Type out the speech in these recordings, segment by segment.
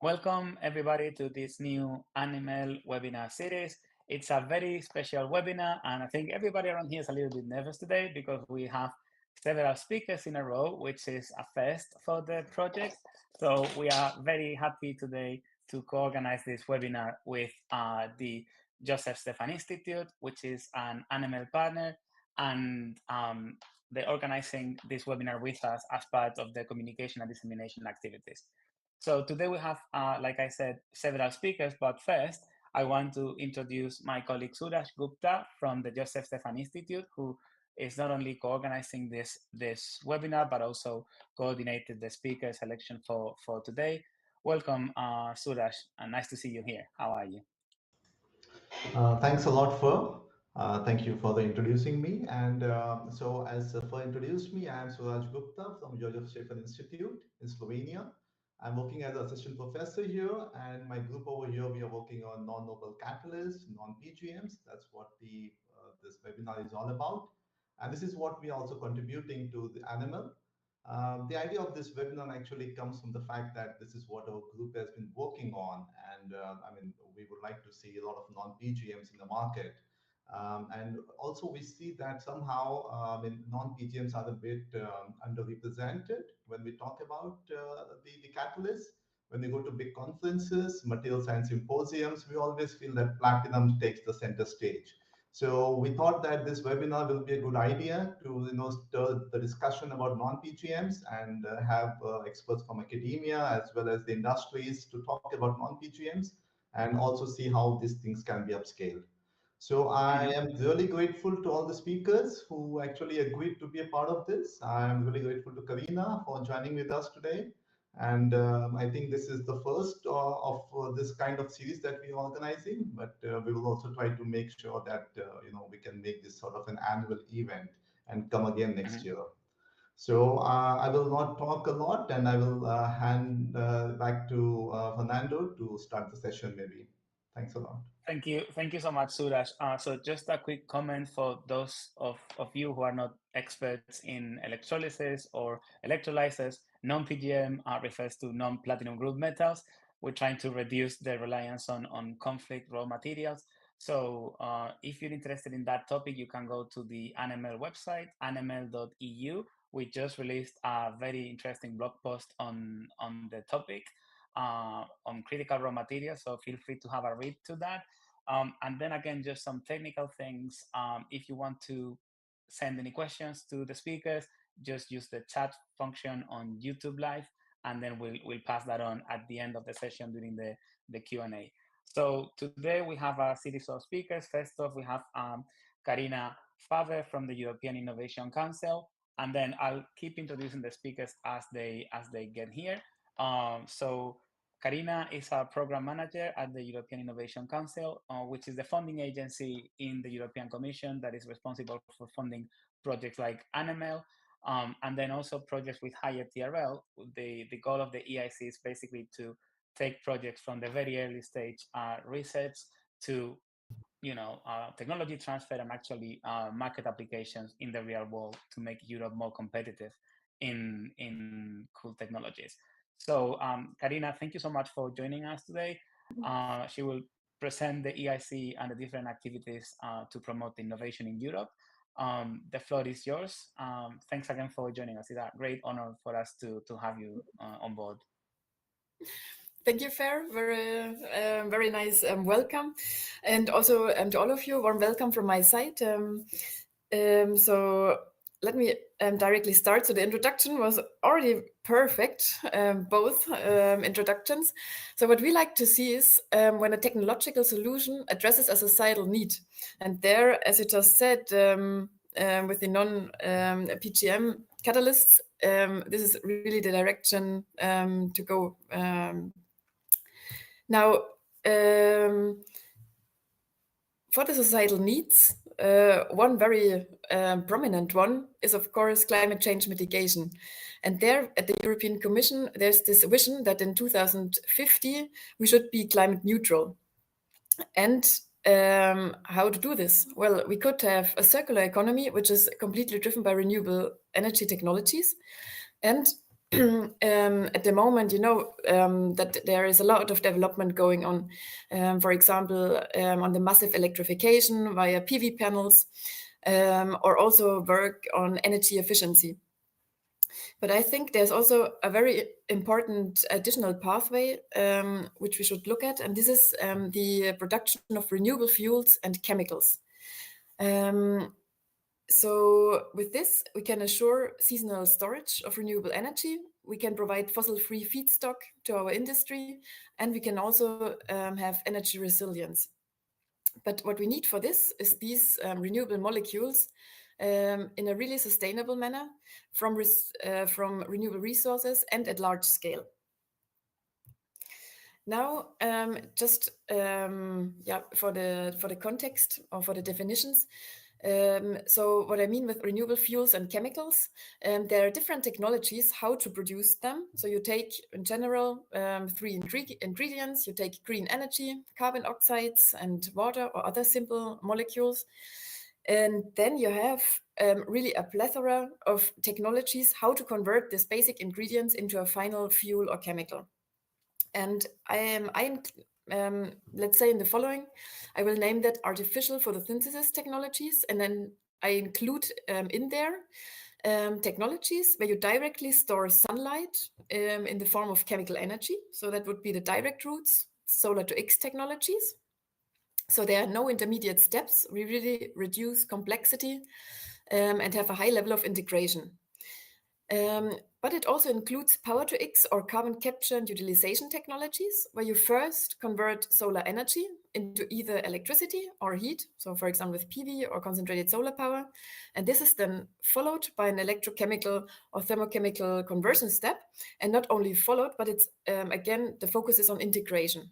Welcome everybody to this new animal webinar series. It's a very special webinar, and I think everybody around here is a little bit nervous today because we have several speakers in a row, which is a first for the project. So we are very happy today to co-organize this webinar with the Joseph Stefan Institute, which is an animal partner, and they're organizing this webinar with us as part of the communication and dissemination activities. So today we have, like I said, several speakers, but first I want to introduce my colleague Suraj Gupta from the Joseph Stefan Institute, who is not only co-organizing this webinar, but also coordinated the speaker selection for today. Welcome, Suraj, and nice to see you here. How are you? Thanks a lot, Fer. Thank you for the introducing me. And so, as Fer introduced me, I am Suraj Gupta from Joseph Stefan Institute in Slovenia. I'm working as an assistant professor here, and my group over here, we are working on non-noble catalysts, non-PGMs. That's what this webinar is all about. And this is what we are also contributing to the animal. The idea of this webinar actually comes from the fact that this is what our group has been working on. And I mean, we would like to see a lot of non-PGMs in the market. And also we see that somehow non-PGMs are a bit underrepresented when we talk about the catalysts. When we go to big conferences, material science symposiums, we always feel that platinum takes the center stage. So we thought that this webinar will be a good idea to stir the discussion about non-PGMs and have experts from academia as well as the industries to talk about non-PGMs and also see how these things can be upscaled. So I am really grateful to all the speakers who actually agreed to be a part of this. I'm really grateful to Karina for joining with us today. And I think this is the first of this kind of series that we're organizing, but we will also try to make sure that we can make this sort of an annual event and come again next year. So I will not talk a lot, and I will hand back to Fernando to start the session maybe. Thanks a lot. Thank you so much, Suraj. So just a quick comment for those of you who are not experts in electrolysis or electrolysis. Non-PGM refers to non-platinum group metals. We're trying to reduce the reliance on conflict raw materials. So if you're interested in that topic, you can go to the NML website, nml.eu. We just released a very interesting blog post on the topic. On critical raw materials, so feel free to have a read to that. And then again, just some technical things. If you want to send any questions to the speakers, just use the chat function on YouTube Live, and then we'll pass that on at the end of the session during the Q&A. So today we have a series of speakers. First off, we have Karina Faber from the European Innovation Council, and then I'll keep introducing the speakers as they get here. So Karina is a program manager at the European Innovation Council, which is the funding agency in the European Commission that is responsible for funding projects like ANML, and then also projects with higher TRL. The goal of the EIC is basically to take projects from the very early stage research to technology transfer and actually market applications in the real world to make Europe more competitive in cool technologies. So Karina, thank you so much for joining us today. She will present the EIC and the different activities to promote innovation in Europe. The floor is yours. Thanks again for joining us. It's a great honor for us to have you on board. Thank you, Fer. Very nice welcome. And also to all of you, warm welcome from my side. So let me directly start. So the introduction was already perfect, both introductions. So what we like to see is when a technological solution addresses a societal need. And there, as you just said, with the non-PGM catalysts, this is really the direction to go. Now, for the societal needs, one very prominent one is, of course, climate change mitigation. And there at the European Commission, there's this vision that in 2050, we should be climate neutral. And how to do this? Well, we could have a circular economy, which is completely driven by renewable energy technologies. And at the moment, that there is a lot of development going on. For example, on the massive electrification via PV panels, or also work on energy efficiency. But I think there's also a very important additional pathway which we should look at, and this is the production of renewable fuels and chemicals. So with this, we can assure seasonal storage of renewable energy. We can provide fossil-free feedstock to our industry, and we can also have energy resilience. But what we need for this is these renewable molecules in a really sustainable manner from renewable resources and at large scale. Now, just for the context or for the definitions. So what I mean with renewable fuels and chemicals, there are different technologies how to produce them. So you take, in general, 3 ingredients. You take green energy, carbon oxides, and water or other simple molecules. And then you have really a plethora of technologies how to convert these basic ingredients into a final fuel or chemical. And let's say in the following, I will name that artificial photosynthesis technologies, and then I include in there technologies where you directly store sunlight in the form of chemical energy. So that would be the direct routes, solar to X technologies. So there are no intermediate steps. We really reduce complexity and have a high level of integration. But it also includes power to X or carbon capture and utilization technologies, where you first convert solar energy into either electricity or heat. So for example, with PV or concentrated solar power. And this is then followed by an electrochemical or thermochemical conversion step. And not only followed, but it's again, the focus is on integration.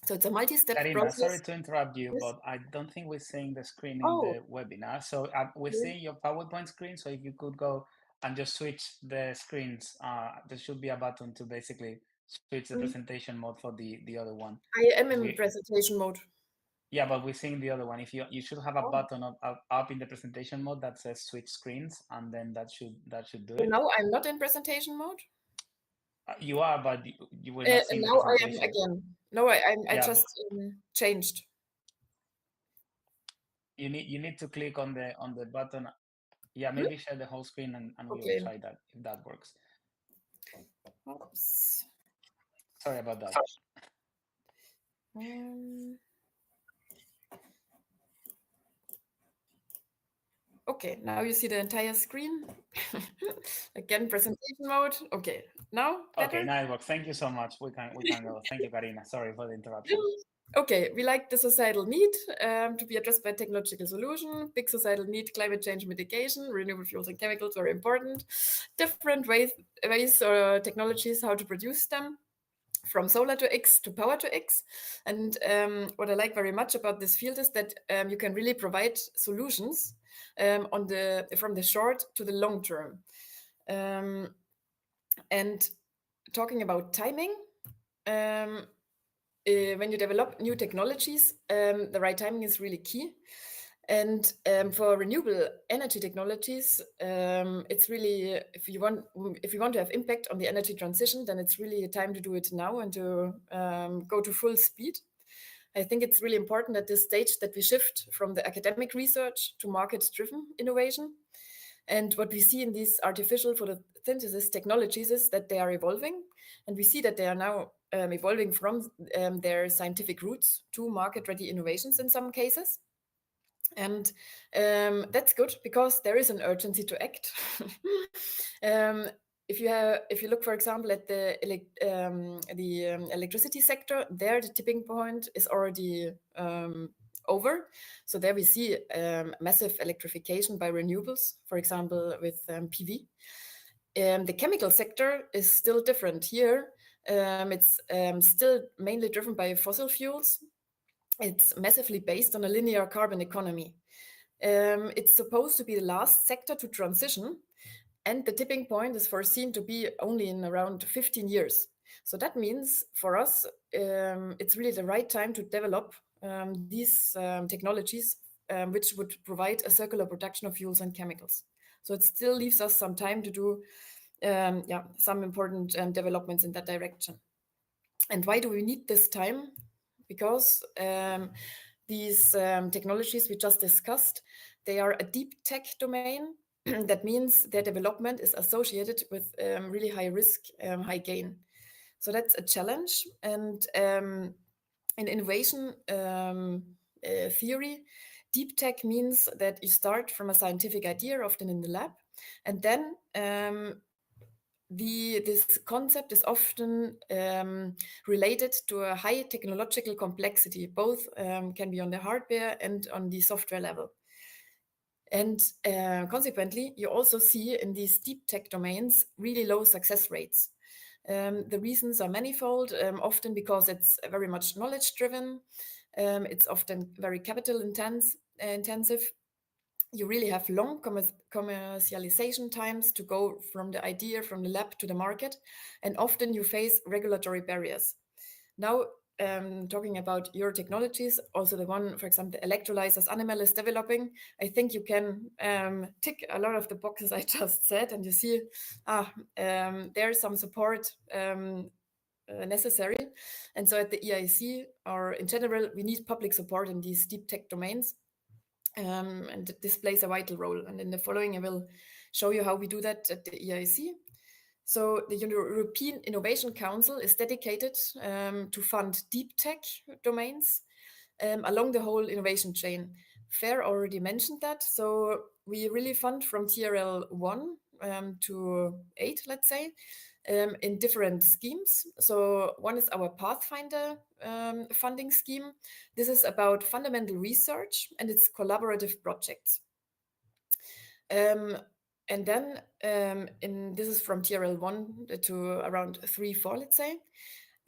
So it's a multi-step process. Sorry to interrupt you, but I don't think we're seeing the screen in the webinar. So we're seeing your PowerPoint screen. So if you could go and just switch the screens, there should be a button to basically switch the presentation mode for the other one. I am in presentation mode. Yeah, but we're seeing the other one. If you should have a button up in the presentation mode that says switch screens, and then that should do it. No, I'm not in presentation mode. You are, but you will not see the now presentation. I am again. No, I just changed. You need to click on the button. Yeah, maybe share the whole screen and we will try that if that works. Oops. Sorry about that. Okay, now you see the entire screen. Again, presentation mode. Okay, now better? Okay, now it works. Thank you so much. We can go. Thank you, Karina. Sorry for the interruption. Okay, we like the societal need to be addressed by technological solution. Big societal need, climate change mitigation, renewable fuels and chemicals, very important. Different ways or technologies how to produce them, from solar to X to power to X. And what I like very much about this field is that you can really provide solutions from the short to the long term. And talking about timing, when you develop new technologies, the right timing is really key. And for renewable energy technologies, it's really, if you want to have impact on the energy transition, then it's really time to do it now and to go to full speed. I think it's really important at this stage that we shift from the academic research to market-driven innovation. And what we see in these artificial photosynthesis technologies is that they are evolving, and we see that they are now evolving from their scientific roots to market-ready innovations in some cases. And that's good because there is an urgency to act. If you look, for example, at the electricity sector, there the tipping point is already over. So there we see massive electrification by renewables, for example, with PV. The chemical sector is still different here. It's still mainly driven by fossil fuels. It's massively based on a linear carbon economy. It's supposed to be the last sector to transition, and the tipping point is foreseen to be only in around 15 years. So that means for us, it's really the right time to develop these technologies, which would provide a circular production of fuels and chemicals. So it still leaves us some time to do some important developments in that direction. And why do we need this time? Because these technologies we just discussed, they are a deep tech domain. That means their development is associated with really high risk, high gain. So that's a challenge. And in innovation theory, deep tech means that you start from a scientific idea, often in the lab, and then this concept is often related to a high technological complexity. Both can be on the hardware and on the software level. And consequently, you also see in these deep tech domains really low success rates. The reasons are manifold, often because it's very much knowledge driven. It's often very capital intensive. You really have long commercialization times to go from the idea, from the lab to the market, and often you face regulatory barriers. Now, talking about your technologies, also the one, for example, the electrolyzers Animal is developing, I think you can tick a lot of the boxes I just said, and you see there's some support necessary. And so at the EIC, or in general, we need public support in these deep tech domains. And this plays a vital role. And in the following, I will show you how we do that at the EIC. So the European Innovation Council is dedicated to fund deep tech domains along the whole innovation chain. Fer already mentioned that. So we really fund from TRL 1 to 8, let's say, in different schemes. So one is our Pathfinder funding scheme. This is about fundamental research and it's collaborative projects. And then this is from TRL 1 to around 3, 4, let's say.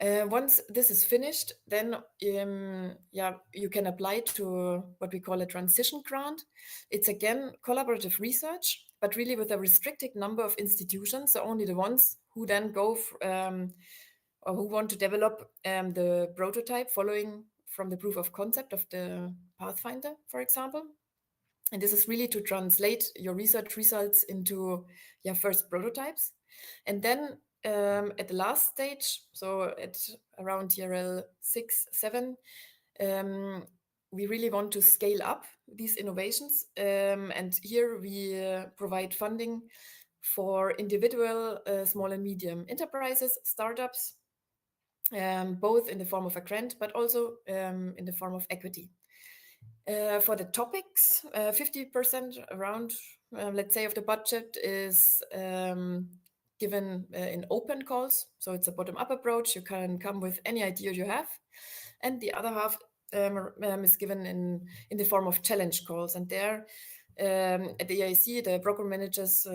Once this is finished, then you can apply to what we call a transition grant. It's again collaborative research, but really with a restricted number of institutions, so only the ones who then go or who want to develop the prototype following from the proof of concept of the Pathfinder, for example. And this is really to translate your research results into your first prototypes. And then at the last stage, so at around TRL 6, 7, we really want to scale up these innovations. And here we provide funding for individual small and medium enterprises, startups, both in the form of a grant, but also in the form of equity. For the topics, 50% around, let's say, of the budget is given in open calls. So it's a bottom-up approach. You can come with any idea you have. And the other half is given in the form of challenge calls. And there, at the EIC, the program managers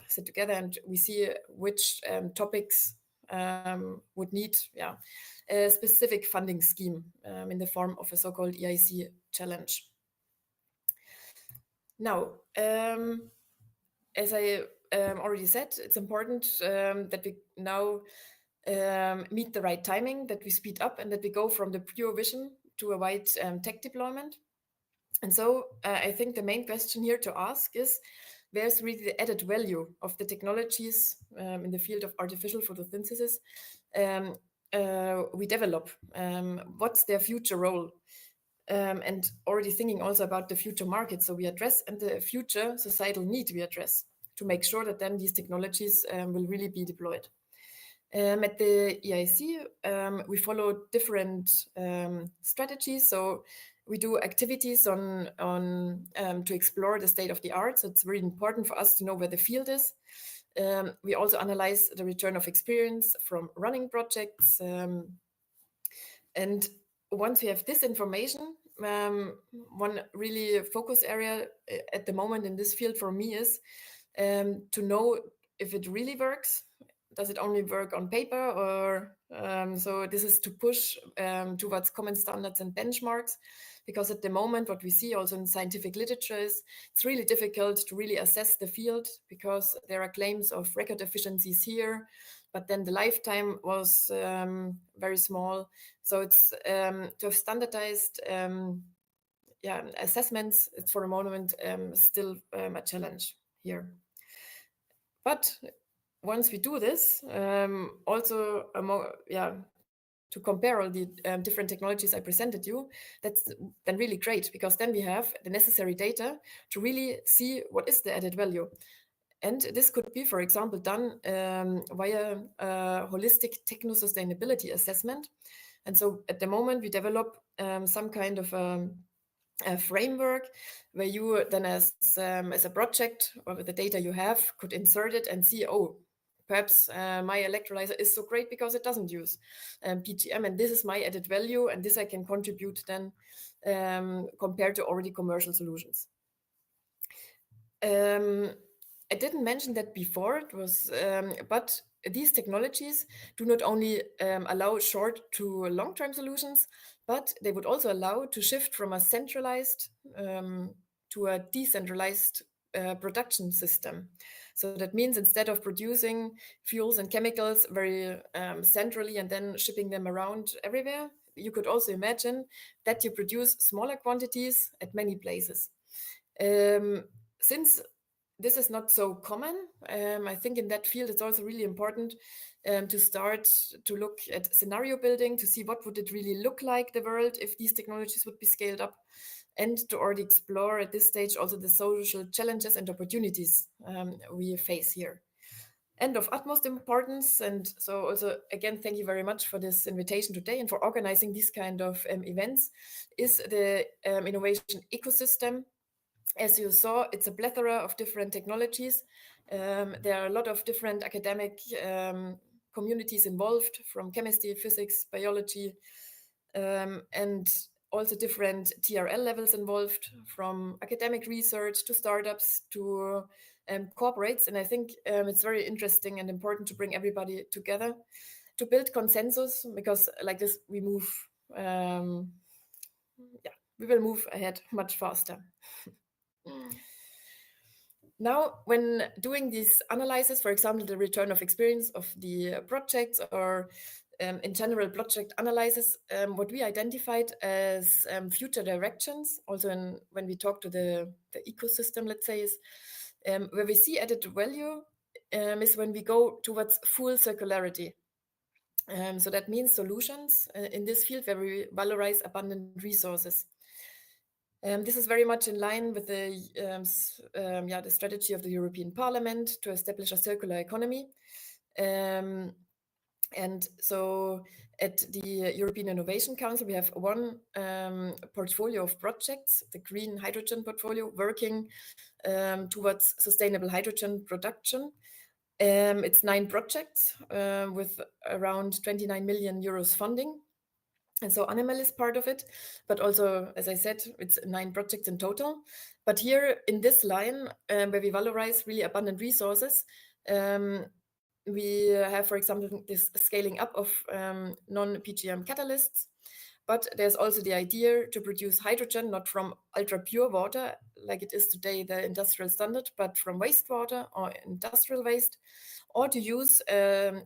sit together and we see which topics would need a specific funding scheme in the form of a so-called EIC challenge. Now, as I already said, it's important that we now meet the right timing, that we speed up and that we go from the pure vision to a wide tech deployment. And so I think the main question here to ask is, where's really the added value of the technologies in the field of artificial photosynthesis we develop? What's their future role? And already thinking also about the future market. So we address and the future societal need we address to make sure that then these technologies will really be deployed. At the EIC, we follow different strategies. So we do activities on to explore the state of the art. So it's very important for us to know where the field is. We also analyze the return of experience from running projects. And once we have this information, one really focus area at the moment in this field for me is to know if it really works. Does it only work on paper, or so this is to push towards common standards and benchmarks, because at the moment what we see also in scientific literature is it's really difficult to really assess the field, because there are claims of record efficiencies here, but then the lifetime was very small. So it's to have standardized assessments, it's for the moment still a challenge here. But once we do this, also to compare all the different technologies I presented you, that's then really great, because then we have the necessary data to really see what is the added value. And this could be, for example, done via a holistic techno-sustainability assessment. And so at the moment, we develop some kind of a framework where you then as a project or with the data you have could insert it and see, oh, perhaps my electrolyzer is so great because it doesn't use PGM, and this is my added value, and this I can contribute then compared to already commercial solutions. I didn't mention that before, it was, but these technologies do not only allow short to long-term solutions, but they would also allow to shift from a centralized to a decentralized production system. So that means instead of producing fuels and chemicals very centrally and then shipping them around everywhere, you could also imagine that you produce smaller quantities at many places. Since this is not so common, I think in that field it's also really important to start to look at scenario building to see what would it really look like the world if these technologies would be scaled up, and to already explore at this stage also the social challenges and opportunities we face here. And of utmost importance, and so also again, thank you very much for this invitation today and for organizing these kind of events, is the innovation ecosystem. As you saw, it's a plethora of different technologies. There are a lot of different academic communities involved, from chemistry, physics, biology, and also different TRL levels involved, from academic research to startups to corporates. And I think it's very interesting and important to bring everybody together to build consensus, because like this we move, we will move ahead much faster. Now, when doing these analyses, for example, the return of experience of the projects, or in general project analysis, what we identified as future directions, also when we talk to the ecosystem, let's say, is where we see added value is when we go towards full circularity. So that means solutions in this field where we valorize abundant resources. This is very much in line with the strategy of the European Parliament to establish a circular economy. And so at the European Innovation Council, we have one portfolio of projects, the green hydrogen portfolio, working towards sustainable hydrogen production. It's 9 projects with around 29 million euros funding. And so Animal is part of it, but also, as I said, it's 9 projects in total. But here in this line, where we valorize really abundant resources, we have, for example, this scaling up of non-PGM catalysts. But there's also the idea to produce hydrogen, not from ultra pure water, like it is today, the industrial standard, but from wastewater or industrial waste, or to use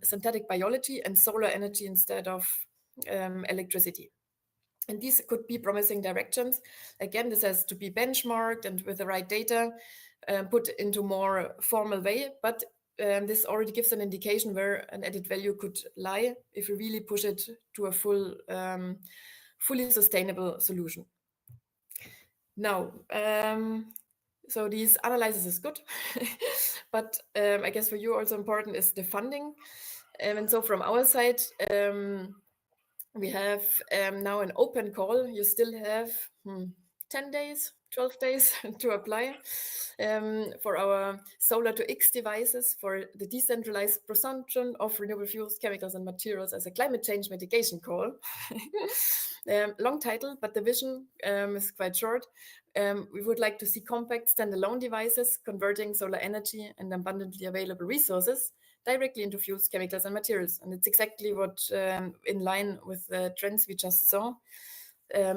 synthetic biology and solar energy instead of electricity. And these could be promising directions. Again, this has to be benchmarked and with the right data put into more formal way, but this already gives an indication where an added value could lie if we really push it to a fully sustainable solution. Now, so these analysis is good, but I guess for you also important is the funding. And so from our side, we have now an open call. You still have 10 days, 12 days to apply for our solar to X devices for the decentralized consumption of renewable fuels, chemicals, and materials as a climate change mitigation call. Long title, but the vision is quite short. We would like to see compact standalone devices converting solar energy and abundantly available resources directly into fuels, chemicals, and materials. And it's exactly what in line with the trends we just saw.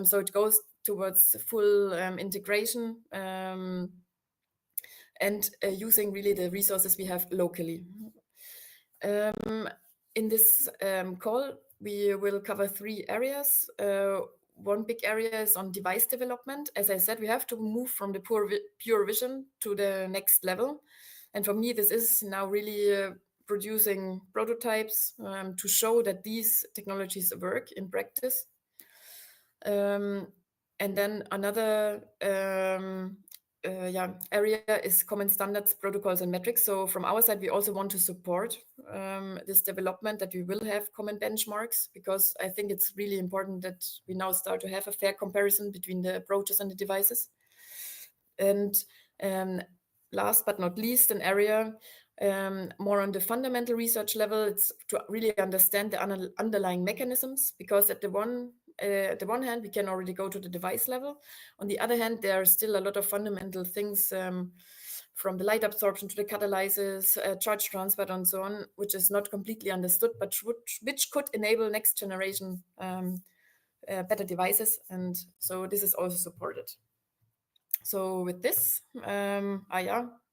So it goes towards full integration and using really the resources we have locally. In this call, we will cover 3 areas. One big area is on device development. As I said, we have to move from the pure vision to the next level. And for me, this is now really producing prototypes to show that these technologies work in practice. And then another area is common standards, protocols, and metrics. So from our side, we also want to support this development, that we will have common benchmarks, because I think it's really important that we now start to have a fair comparison between the approaches and the devices. And last but not least, an area more on the fundamental research level, it's to really understand the underlying mechanisms, because at the one hand, we can already go to the device level. On the other hand, there are still a lot of fundamental things from the light absorption to the catalysis, charge transfer, and so on, which is not completely understood, but which could enable next generation better devices. And so this is also supported. So with this,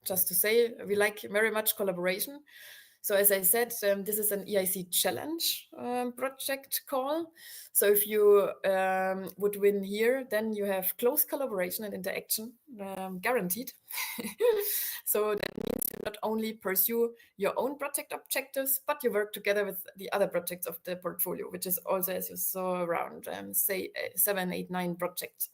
just to say, we like very much collaboration. So as I said, this is an EIC challenge project call. So if you would win here, then you have close collaboration and interaction, guaranteed. So that means you not only pursue your own project objectives, but you work together with the other projects of the portfolio, which is also, as you saw, around, say, 7, 8, 9 projects.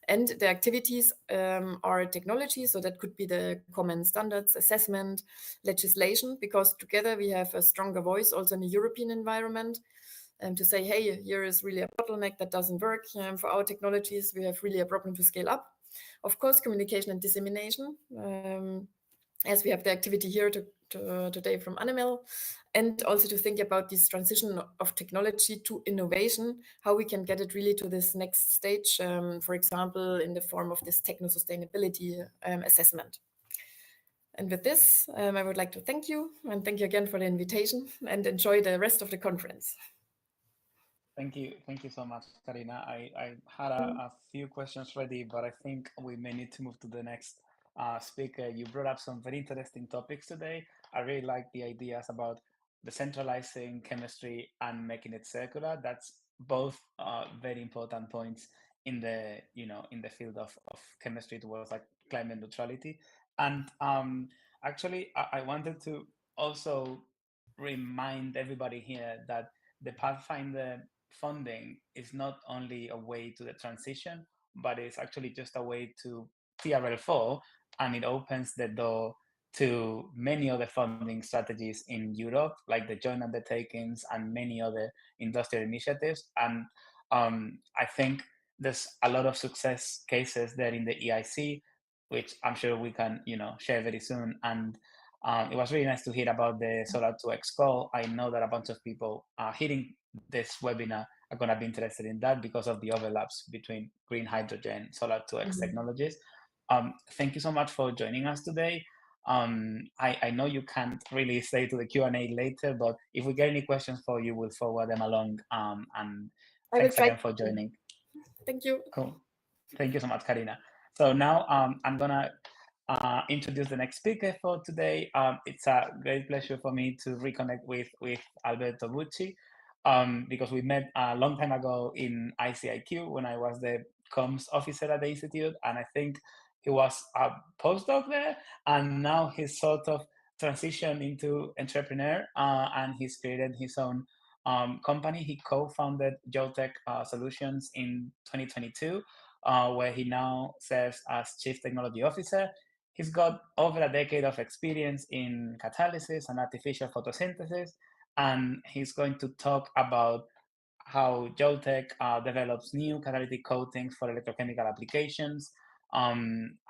And the activities are technology, so that could be the common standards, assessment, legislation, because together we have a stronger voice also in the European environment, to say, hey, here is really a bottleneck that doesn't work. For our technologies, we have really a problem to scale up. Of course, communication and dissemination, as we have the activity here today from Animal, and also to think about this transition of technology to innovation, how we can get it really to this next stage, for example, in the form of this techno-sustainability assessment. And with this, I would like to thank you, and thank you again for the invitation, and enjoy the rest of the conference. Thank you so much, Karina. I had a few questions ready, but I think we may need to move to the next speaker. You brought up some very interesting topics today. I really like the ideas about decentralizing chemistry and making it circular. That's both very important points in the in the field of chemistry towards like climate neutrality. And actually, I wanted to also remind everybody here that the Pathfinder funding is not only a way to the transition, but it's actually just a way to TRL4, and it opens the door to many other funding strategies in Europe, like the joint undertakings and many other industrial initiatives. And I think there's a lot of success cases there in the EIC, which I'm sure we can, share very soon. And it was really nice to hear about the Solar 2X call. I know that a bunch of people hearing this webinar are going to be interested in that because of the overlaps between green hydrogen, Solar 2X technologies. Thank you so much for joining us today. I know you can't really stay to the Q&A later, but if we get any questions for you, we'll forward them along. And thanks again for joining. Thank you. Cool. Thank you so much, Karina. So now I'm going to introduce the next speaker for today. It's a great pleasure for me to reconnect with Alberto Bucci, because we met a long time ago in ICIQ when I was the comms officer at the institute, and I think he was a postdoc there, and now he's sort of transitioned into entrepreneur, and he's created his own company. He co-founded Joltech Solutions in 2022, where he now serves as Chief Technology Officer. He's got over a decade of experience in catalysis and artificial photosynthesis, and he's going to talk about how Joltech develops new catalytic coatings for electrochemical applications,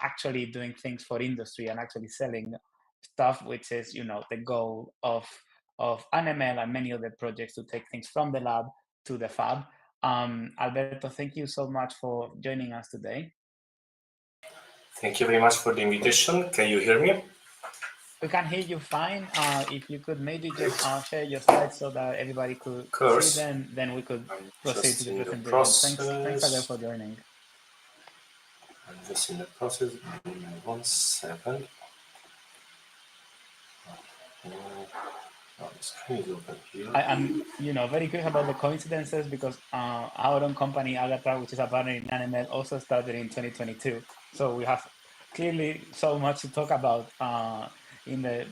actually doing things for industry and actually selling stuff, which is, the goal of NML and many other projects, to take things from the lab to the fab. Alberto, thank you so much for joining us today. Thank you very much for the invitation. Can you hear me? We can hear you fine. If you could maybe just share your slides so that everybody could see them, then we could proceed to the presentation. Thanks again for joining. I'm just in the process. 1 second. I'm, very curious about the coincidences, because our own company, Agatha, which is a partner in NML, also started in 2022. So we have clearly so much to talk about, in the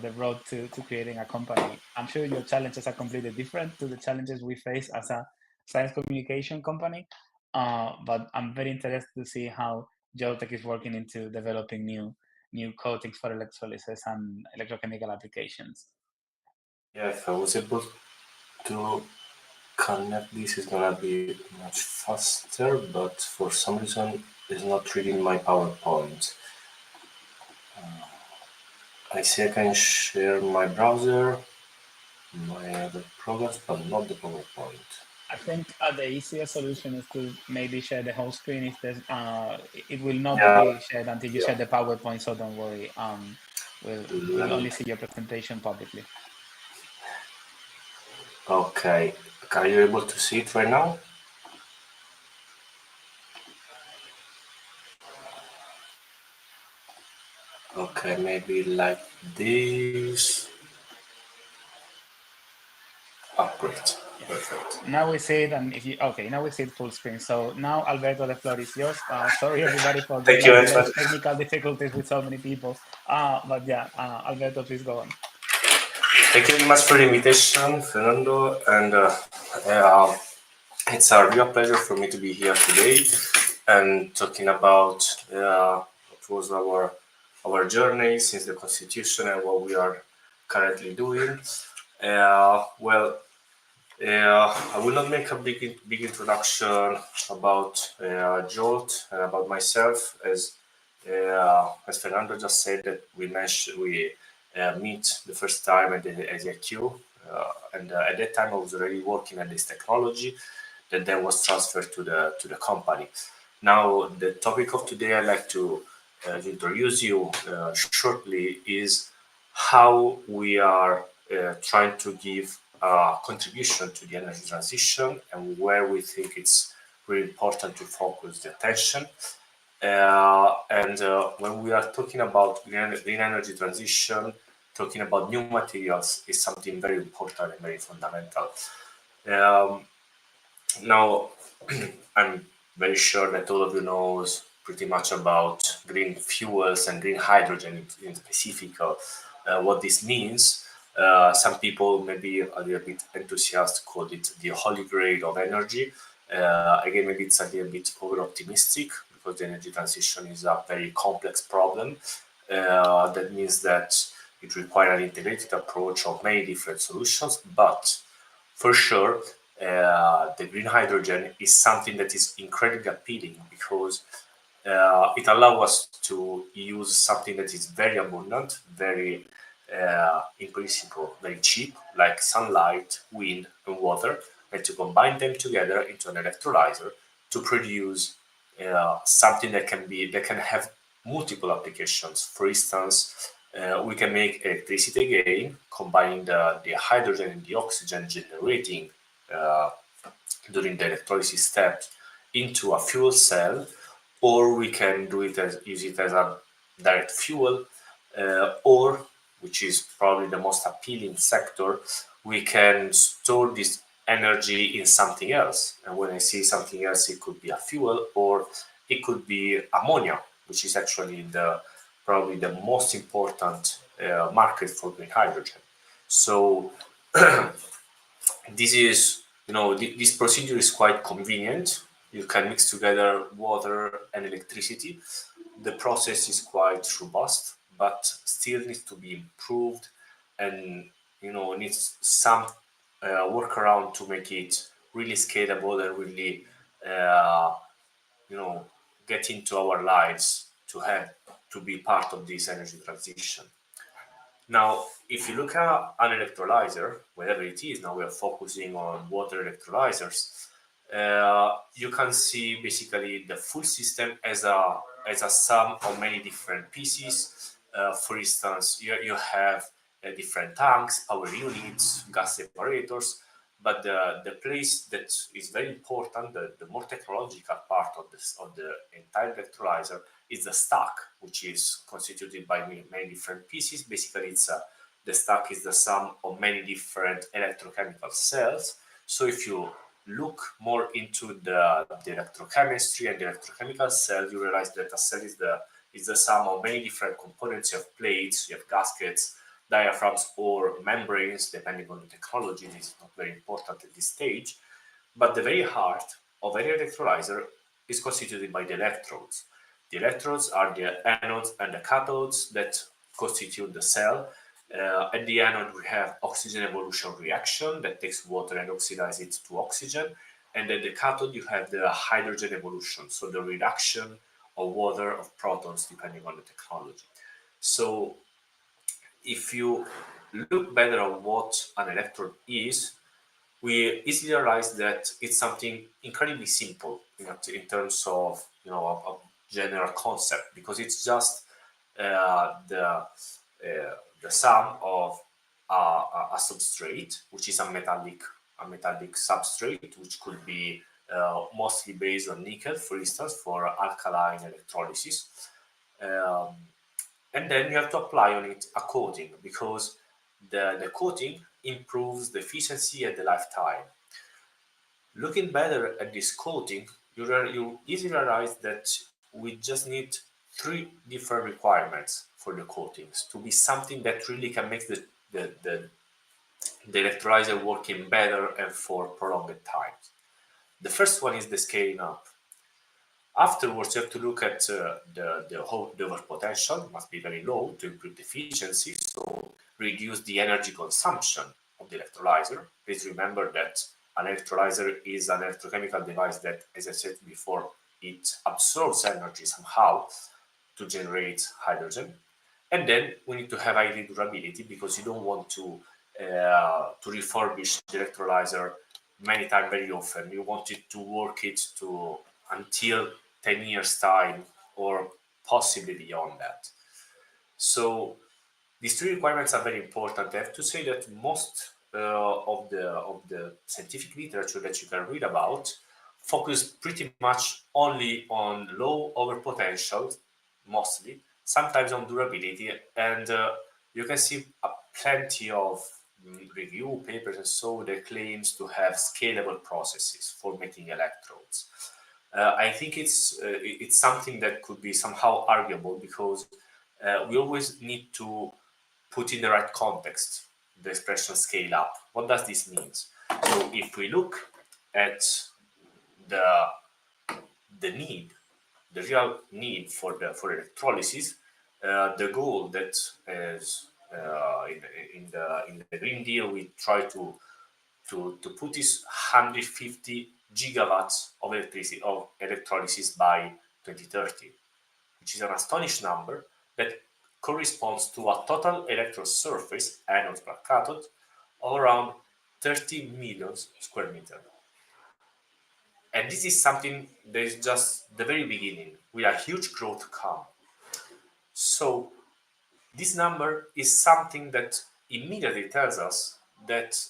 the road to creating a company. I'm sure your challenges are completely different to the challenges we face as a science communication company, but I'm very interested to see how Joltech is working into developing new coatings for electrolysis and electrochemical applications. Yeah, if I was able to connect this, is gonna be much faster, but for some reason it's not reading my PowerPoint. I see I can share my browser, my other programs, but not the PowerPoint. I think the easiest solution is to maybe share the whole screen. If there's, it will not be shared until you share the PowerPoint, so don't worry. We'll only see your presentation publicly. Okay, are you able to see it right now? Okay, maybe like this. Oh, great. Yeah. Perfect. Now we see it, and now we see it full screen. So now, Alberto, the floor is yours. Sorry, everybody, for the technical difficulties with so many people. But yeah, Alberto, please go on. Thank you very much for the invitation, Fernando, and it's a real pleasure for me to be here today and talking about what was our journey since the Constitution and what we are currently doing. I will not make a big introduction about Jolt and about myself, as Fernando just said, that we meet the first time at the ASIQ, and at that time I was already working at this technology that then was transferred to the company. Now the topic of today I'd like to introduce you shortly is how we are trying to give contribution to the energy transition and where we think it's really important to focus the attention. When we are talking about green energy transition, talking about new materials is something very important and very fundamental. Now, I'm very sure that all of you knows pretty much about green fuels and green hydrogen in specific, what this means. Some people maybe a little bit enthusiastic call it the holy grail of energy. Again, maybe it's a little bit over-optimistic because the energy transition is a very complex problem. That means that it requires an integrated approach of many different solutions, but for sure, the green hydrogen is something that is incredibly appealing because it allows us to use something that is very abundant, very in principle very cheap, like sunlight, wind, and water, and to combine them together into an electrolyzer to produce something that can have multiple applications. For instance, we can make electricity again, combining the hydrogen and the oxygen generating during the electrolysis step into a fuel cell, or we can use it as a direct fuel, or, which is probably the most appealing sector, we can store this energy in something else. And when I say something else, it could be a fuel, or it could be ammonia, which is actually probably the most important market for green hydrogen. So this procedure is quite convenient. You can mix together water and electricity. The process is quite robust, but still needs to be improved, and needs some workaround to make it really scalable and really get into our lives to be part of this energy transition. Now, if you look at an electrolyzer, whatever it is, now we are focusing on water electrolyzers, you can see basically the full system as a sum of many different pieces. For instance, you have different tanks, power units, gas separators, but the place that is very important, the more technological part of the entire electrolyzer, is the stack, which is constituted by many different pieces. Basically, the stack is the sum of many different electrochemical cells. So if you look more into the electrochemistry and the electrochemical cell, you realize that a cell is the is the sum of many different components. You have plates, you have gaskets, diaphragms, or membranes, depending on the technology. This is not very important at this stage. But the very heart of any electrolyzer is constituted by the electrodes. The electrodes are the anodes and the cathodes that constitute the cell. At the anode, we have oxygen evolution reaction that takes water and oxidizes it to oxygen. And at the cathode, you have the hydrogen evolution, so the reduction of water, of protons, depending on the technology. So if you look better at what an electrode is, we easily realize that it's something incredibly simple in terms of a general concept, because it's just the sum of a substrate, which is a metallic substrate, which could be mostly based on nickel, for instance, for alkaline electrolysis. And then you have to apply on it a coating, because the coating improves the efficiency and the lifetime. Looking better at this coating, you easily realize that we just need 3 different requirements for the coatings to be something that really can make the electrolyzer working better and for prolonged times. The first one is the scaling up. Afterwards, you have to look at the overpotential must be very low to improve the efficiency, so reduce the energy consumption of the electrolyzer. Please remember that an electrolyzer is an electrochemical device that, as I said before, it absorbs energy somehow to generate hydrogen. And then we need to have high durability, because you don't want to refurbish the electrolyzer many times very often. You want it to work until 10 years time, or possibly beyond that. So these 3 requirements are very important. I have to say that most of the scientific literature that you can read about focus pretty much only on low overpotential, mostly, sometimes on durability, and you can see plenty of review papers and so that claims to have scalable processes for making electrodes. I think it's something that could be somehow arguable, because we always need to put in the right context the expression scale up. What does this mean? So if we look at the real need for electrolysis, the goal that is in the Green Deal we try to put is 150 gigawatts of electrolysis by 2030, which is an astonishing number that corresponds to a total electrode surface, anode per cathode, of around 30 million square meters. And this is something that is just the very beginning, with a huge growth to come. So this number is something that immediately tells us that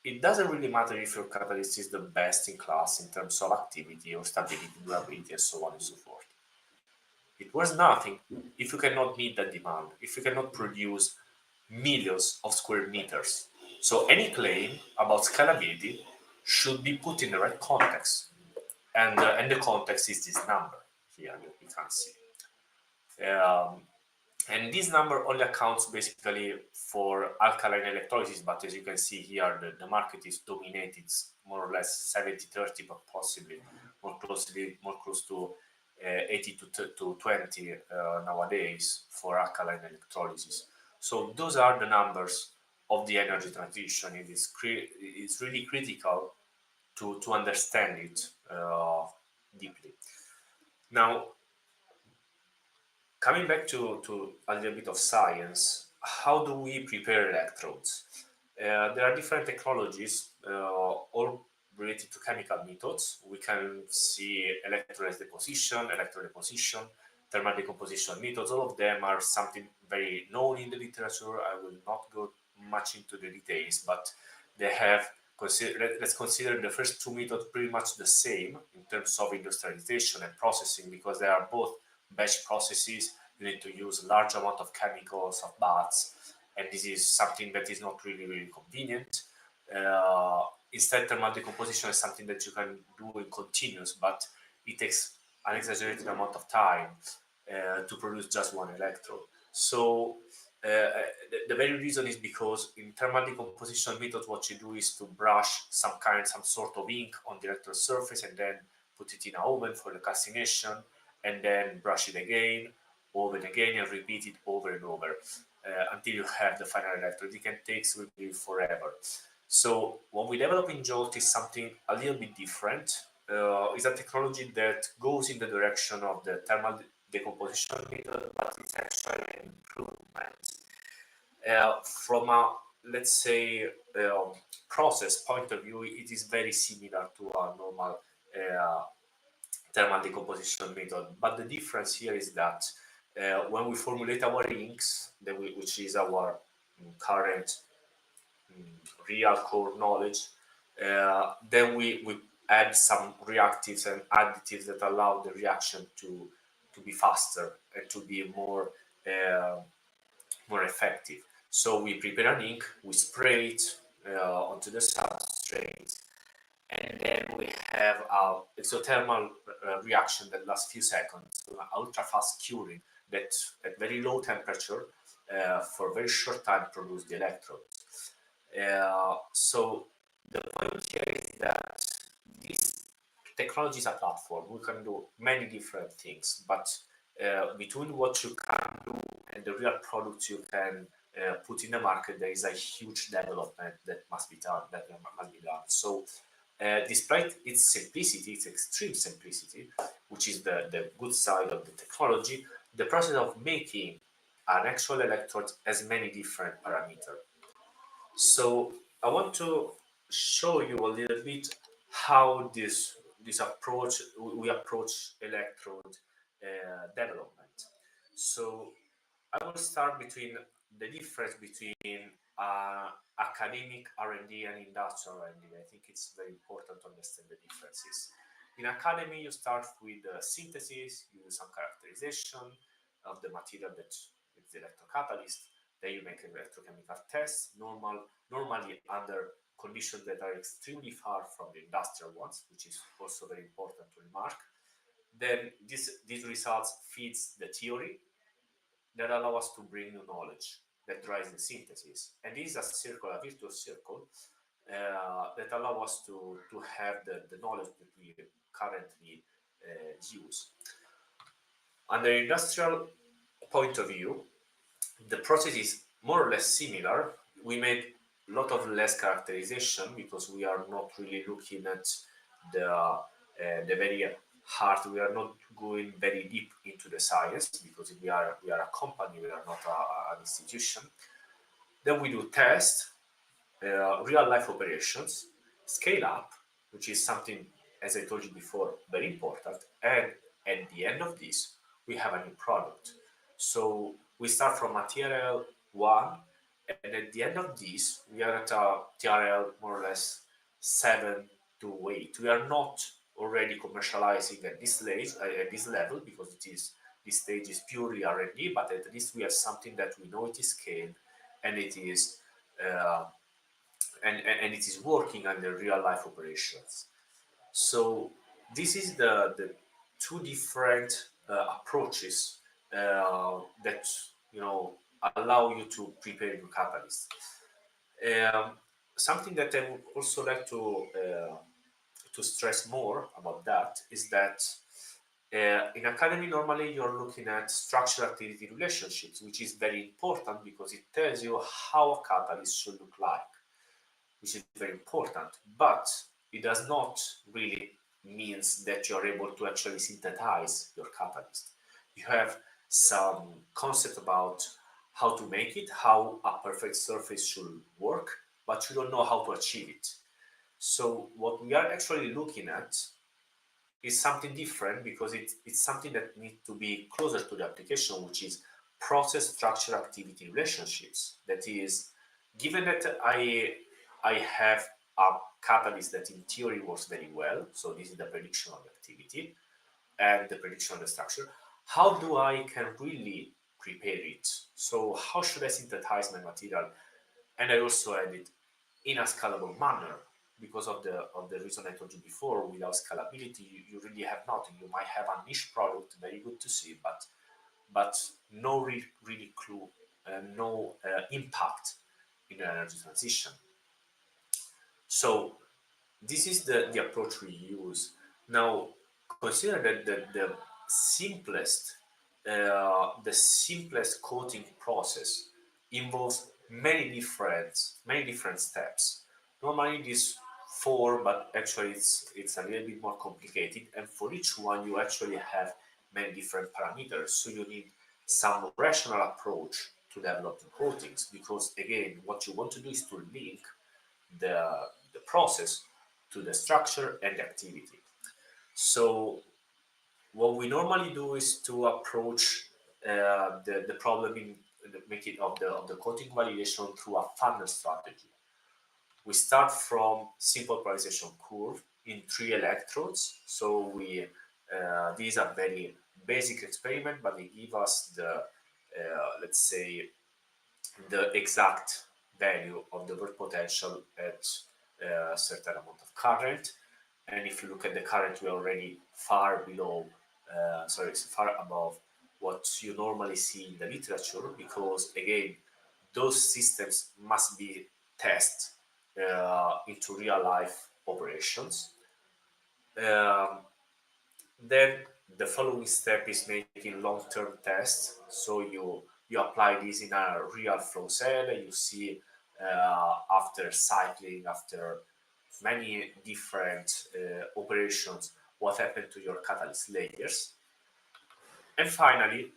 it doesn't really matter if your catalyst is the best in class in terms of activity or stability, durability, and so on and so forth. It was nothing if you cannot meet that demand, if you cannot produce millions of square meters. So any claim about scalability should be put in the right context. And the context is this number here that we can see. And this number only accounts basically for alkaline electrolysis, but as you can see here, the market is dominated more or less 70-30, but possibly more close to 80 to 20 nowadays for alkaline electrolysis. So those are the numbers of the energy transition. It's really critical to understand it deeply. Now, coming back to a little bit of science, how do we prepare electrodes? There are different technologies, all related to chemical methods. We can see electrolysis deposition, electrodeposition, thermal decomposition methods. All of them are something very known in the literature. I will not go much into the details, but they have, let's consider the first 2 methods pretty much the same in terms of industrialization and processing, because they are both batch processes. You need to use a large amount of chemicals, of baths, and this is something that is not really convenient. Instead, thermal decomposition is something that you can do in continuous, but it takes an exaggerated amount of time. to produce just one electrode. So the very reason is because in thermal decomposition methods, what you do is to brush some sort of ink on the electrode surface and then put it in an oven for the calcination, and then brush it again, oven again, and repeat it over and over until you have the final electrode. It can take really forever. So what we develop in Jolt is something a little bit different. It's a technology that goes in the direction of the thermal decomposition method, but it's actually an improvement. From a, let's say, process point of view, it is very similar to a normal thermal decomposition method. But the difference here is that when we formulate our inks, which is our current real core knowledge, then we add some reactives and additives that allow the reaction to be faster and to be more effective. So we prepare an ink, we spray it onto the substrate, and then we have a exothermal reaction that lasts few seconds, ultra fast curing that at very low temperature for a very short time produce the electrodes. So the point here is that this technology is a platform. We can do many different things, but between what you can do and the real products you can put in the market, there is a huge development that must be done. So despite its simplicity, its extreme simplicity, which is the good side of the technology, the process of making an actual electrode has many different parameters. So I want to show you a little bit how this approach we approach electrode development. So I will start between the difference between academic R&D and industrial R&D. I think it's very important to understand the differences. In academy, you start with synthesis, you do some characterization of the material that is the electrocatalyst. Then you make electrochemical tests, normally under conditions that are extremely far from the industrial ones, which is also very important to remark. Then these results feeds the theory that allow us to bring new knowledge that drives the synthesis. And this is a circle, a virtuous circle, that allow us to have the knowledge that we currently use. Under industrial point of view, the process is more or less similar. We made a lot of less characterization because we are not really looking at the very hard. We are not going very deep into the science because we are a company. We are not an institution. Then we do test, real life operations, scale up, which is something, as I told you before, very important. And at the end of this, we have a new product. So we start from a TRL 1, and at the end of this, we are at a TRL more or less 7 to 8. We are not already commercializing at this stage, at this level, because this stage is purely R&D, but at least we have something that we know it is scaled, and it is and it is working under real life operations. So this is the two different approaches that allow you to prepare your catalyst. Something that I would also like to stress more about that is that in academy, normally you're looking at structure-activity relationships, which is very important because it tells you how a catalyst should look like, which is very important, but it does not really means that you're able to actually synthesize your catalyst. You have some concept about how to make it, how a perfect surface should work, but you don't know how to achieve it. So what we are actually looking at is something different because it's something that needs to be closer to the application, which is process structure activity relationships. That is, given that I have a catalyst that in theory works very well, so this is the prediction of the activity and the prediction of the structure, how do I can really prepare it? So how should I synthesize my material? And I also add it in a scalable manner because of the reason I told you before. Without scalability, you really have nothing. You might have a niche product, very good to see, but but no really clue, no impact in energy transition. So this is the approach we use. Now, consider that the simplest coating process involves many different steps. Normally it is four, but actually it's a little bit more complicated, and for each one you actually have many different parameters. So you need some rational approach to develop the coatings, because again, what you want to do is to link the process to the structure and the activity. So what we normally do is to approach the problem in the making of the coating validation through a funnel strategy. We start from simple polarization curve in 3 electrodes. So these are very basic experiment, but they give us the let's say the exact value of the work potential at a certain amount of current. And if you look at the current, we're already far below, far above what you normally see in the literature, because again, those systems must be tested into real life operations. Then the following step is making long-term tests. So you apply this in a real flow cell, and you see after cycling, after many different operations, what happened to your catalyst layers. And finally,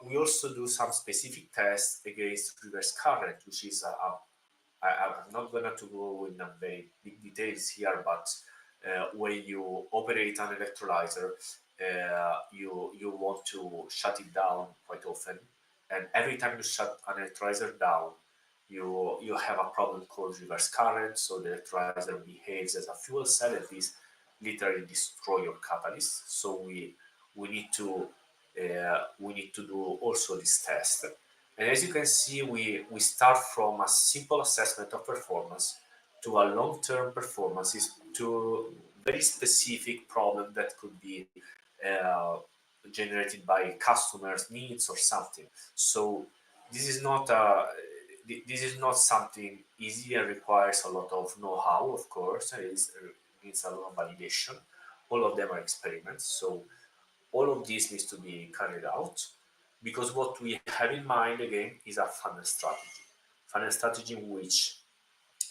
we also do some specific tests against reverse current, which is I'm not going to go in very big details here, but when you operate an electrolyzer, you want to shut it down quite often, and every time you shut an electrolyzer down, you have a problem called reverse current. So the electrolyzer behaves as a fuel cell, and this literally destroy your catalyst. So we need to do also this test. And as you can see, we start from a simple assessment of performance to a long-term performances to very specific problem that could be uh, generated by customers' needs or something. So this is not something easy and requires a lot of know-how. Of course, it needs a lot of validation. All of them are experiments, so all of this needs to be carried out, because what we have in mind again is a funnel strategy in which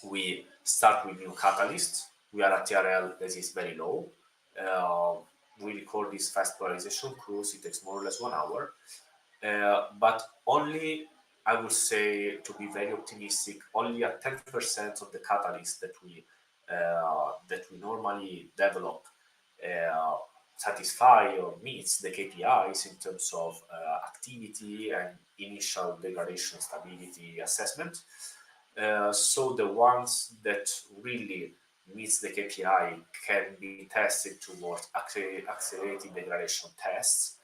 we start with new catalyst. We are at TRL that is very low. We record this fast polarization cruise. It takes more or less 1 hour, but only, I would say, to be very optimistic, only a 10% of the catalyst that we normally develop uh, satisfy or meets the KPIs in terms of activity and initial degradation stability assessment. So the ones that really meets the KPI can be tested towards accelerated degradation tests.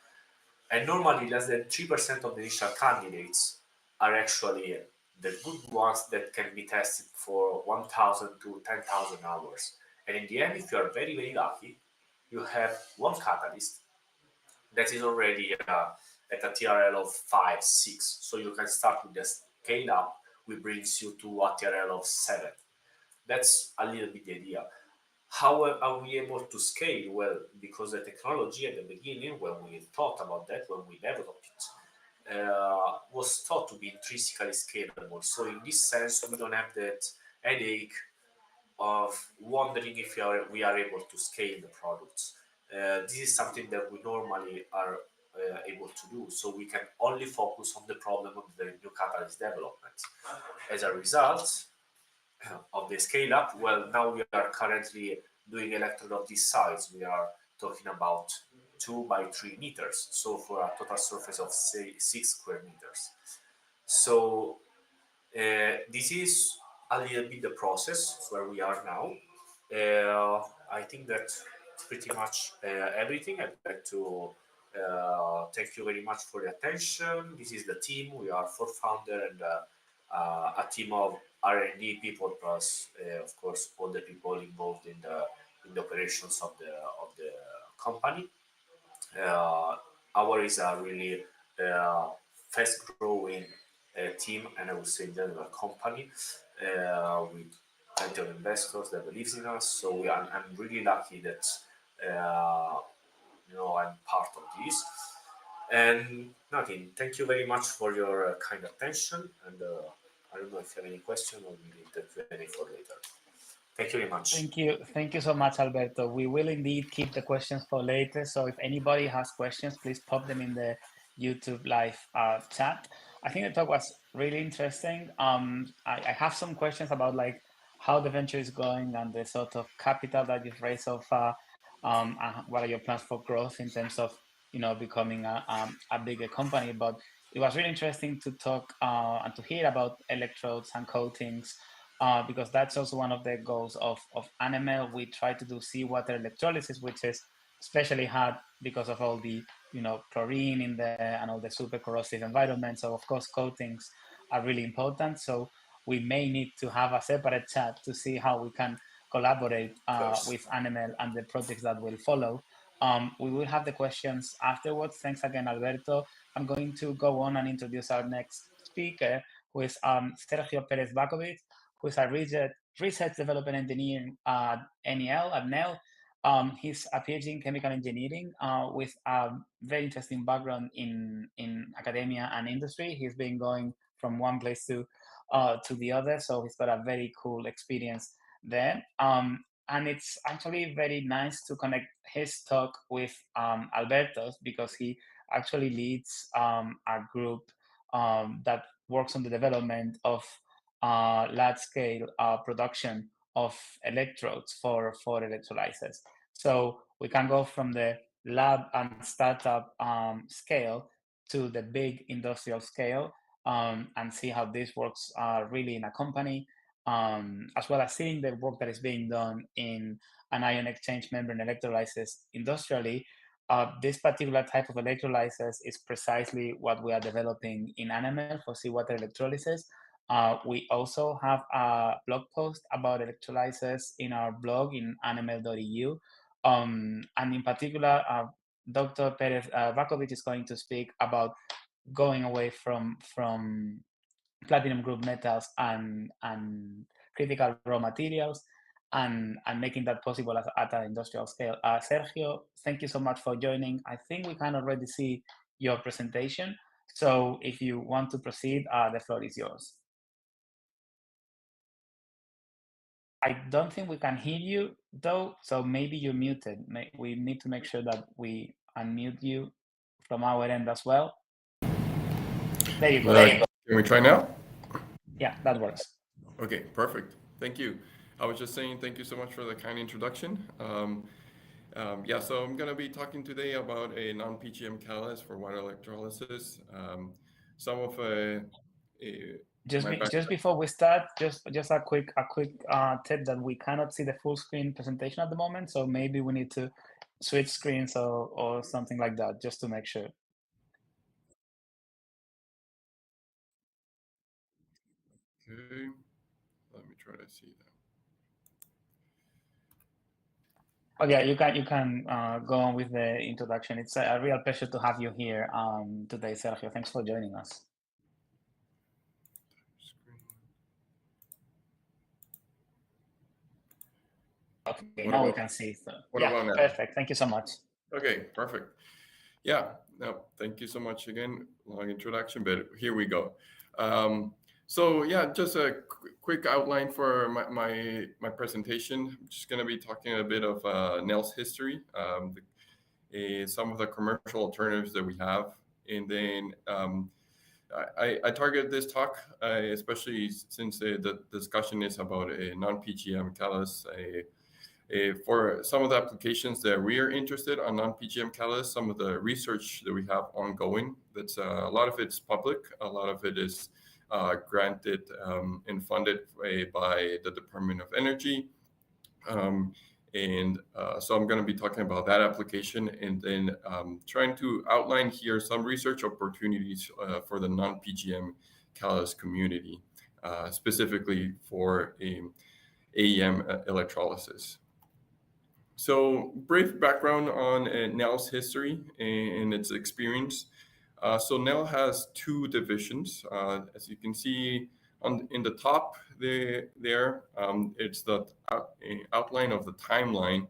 And normally less than 3% of the initial candidates are actually the good ones that can be tested for 1,000 to 10,000 hours. And in the end, if you are very, very lucky, you have one catalyst that is already at a TRL of 5, 6. So you can start with the scale up, which brings you to a TRL of 7. That's a little bit the idea. How are we able to scale? Well, because the technology at the beginning, when we thought about that, when we developed it, was thought to be intrinsically scalable. So in this sense, we don't have that headache of wondering if we are able to scale the products. This is something that we normally are able to do. So we can only focus on the problem of the new catalyst development. As a result of the scale up, well, now we are currently doing electrode of this size. We are talking about 2 by 3 meters. So for a total surface of say 6 square meters. So this is a little bit the process where we are now. I think that's pretty much everything. I'd like to thank you very much for the attention. This is the team. We are 4 founder and a team of R&D people plus, of course, all the people involved in the operations of the company. Our is a really fast-growing team, and I would say general company with plenty of investors that believes in us. So I'm really lucky that I'm part of this. And Nadine, thank you very much for your kind attention. And I don't know if you have any question or we leave the Q&A for later. Thank you very much. Thank you so much, Alberto. We will indeed keep the questions for later. So if anybody has questions, please pop them in the YouTube live chat. I think the talk was really interesting. I have some questions about like how the venture is going and the sort of capital that you've raised so far. What are your plans for growth in terms of becoming a bigger company? But it was really interesting to talk and to hear about electrodes and coatings. Because that's also one of the goals of NML. We try to do seawater electrolysis, which is especially hard because of all the chlorine in there and all the super corrosive environment. So of course coatings are really important. So we may need to have a separate chat to see how we can collaborate with NML and the projects that will follow. We will have the questions afterwards. Thanks again, Alberto. I'm going to go on and introduce our next speaker, who is Sergio Perez-Bakovic, who is a research development engineer at NEL. He's a PhD in chemical engineering with a very interesting background in academia and industry. He's been going from one place to the other, so he's got a very cool experience there. And it's actually very nice to connect his talk with Alberto's, because he actually leads a group that works on the development of large-scale production of electrodes for electrolysis. So we can go from the lab and startup scale to the big industrial scale and see how this works really in a company, as well as seeing the work that is being done in an ion exchange membrane electrolysis industrially. This particular type of electrolysis is precisely what we are developing in NML for seawater electrolysis. We also have a blog post about electrolysis in our blog in nml.eu. And in particular, Dr. Perez-Bakovic is going to speak about going away from platinum group metals and critical raw materials and making that possible at an industrial scale. Sergio, thank you so much for joining. I think we can already see your presentation. So if you want to proceed, the floor is yours. I don't think we can hear you though, so maybe you're muted. We need to make sure that we unmute you from our end as well. There you go. Can we try now? Yeah, that works. Okay, perfect. Thank you. I was just saying thank you so much for the kind introduction. Yeah, so I'm going to be talking today about a non-PGM catalyst for water electrolysis. Some of just before we start, just a quick tip that we cannot see the full screen presentation at the moment, so maybe we need to switch screens or something like that, just to make sure. Okay, let me try to see that. Oh yeah, you can go on with the introduction. It's a real pleasure to have you here today, Sergio. Thanks for joining us. Okay, now we can see. So, yeah, perfect. Thank you so much. Okay, perfect. Yeah, no, thank you so much again. Long introduction, but here we go. So yeah, just a quick outline for my presentation. I'm just going to be talking a bit of NEL's history, some of the commercial alternatives that we have, and then I target this talk, especially since the discussion is about a non-PGM catalyst. For some of the applications that we are interested on non-PGM catalysts, some of the research that we have ongoing, that's a lot of it's public, a lot of it is granted and funded by the Department of Energy. So I'm going to be talking about that application and then trying to outline here some research opportunities for the non-PGM catalyst community, specifically for AEM electrolysis. So brief background on NEL's history and its experience. So Nel has two divisions. As you can see in the top there, it's the outline of the timeline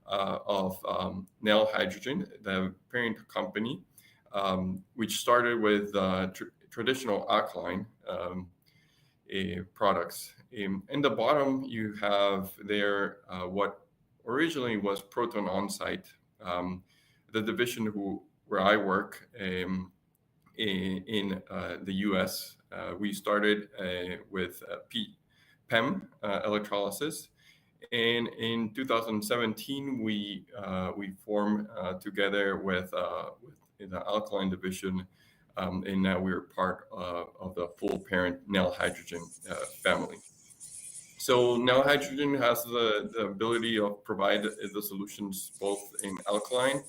of Nel Hydrogen, the parent company, which started with traditional alkaline products. In the bottom, you have there what originally was Proton On-Site, the division where I work in the US. We started with PEM electrolysis, and in 2017 we formed together with the alkaline division, and now we're part of the full parent Nel Hydrogen family. So Nel Hydrogen has the ability of provide the solutions both in alkaline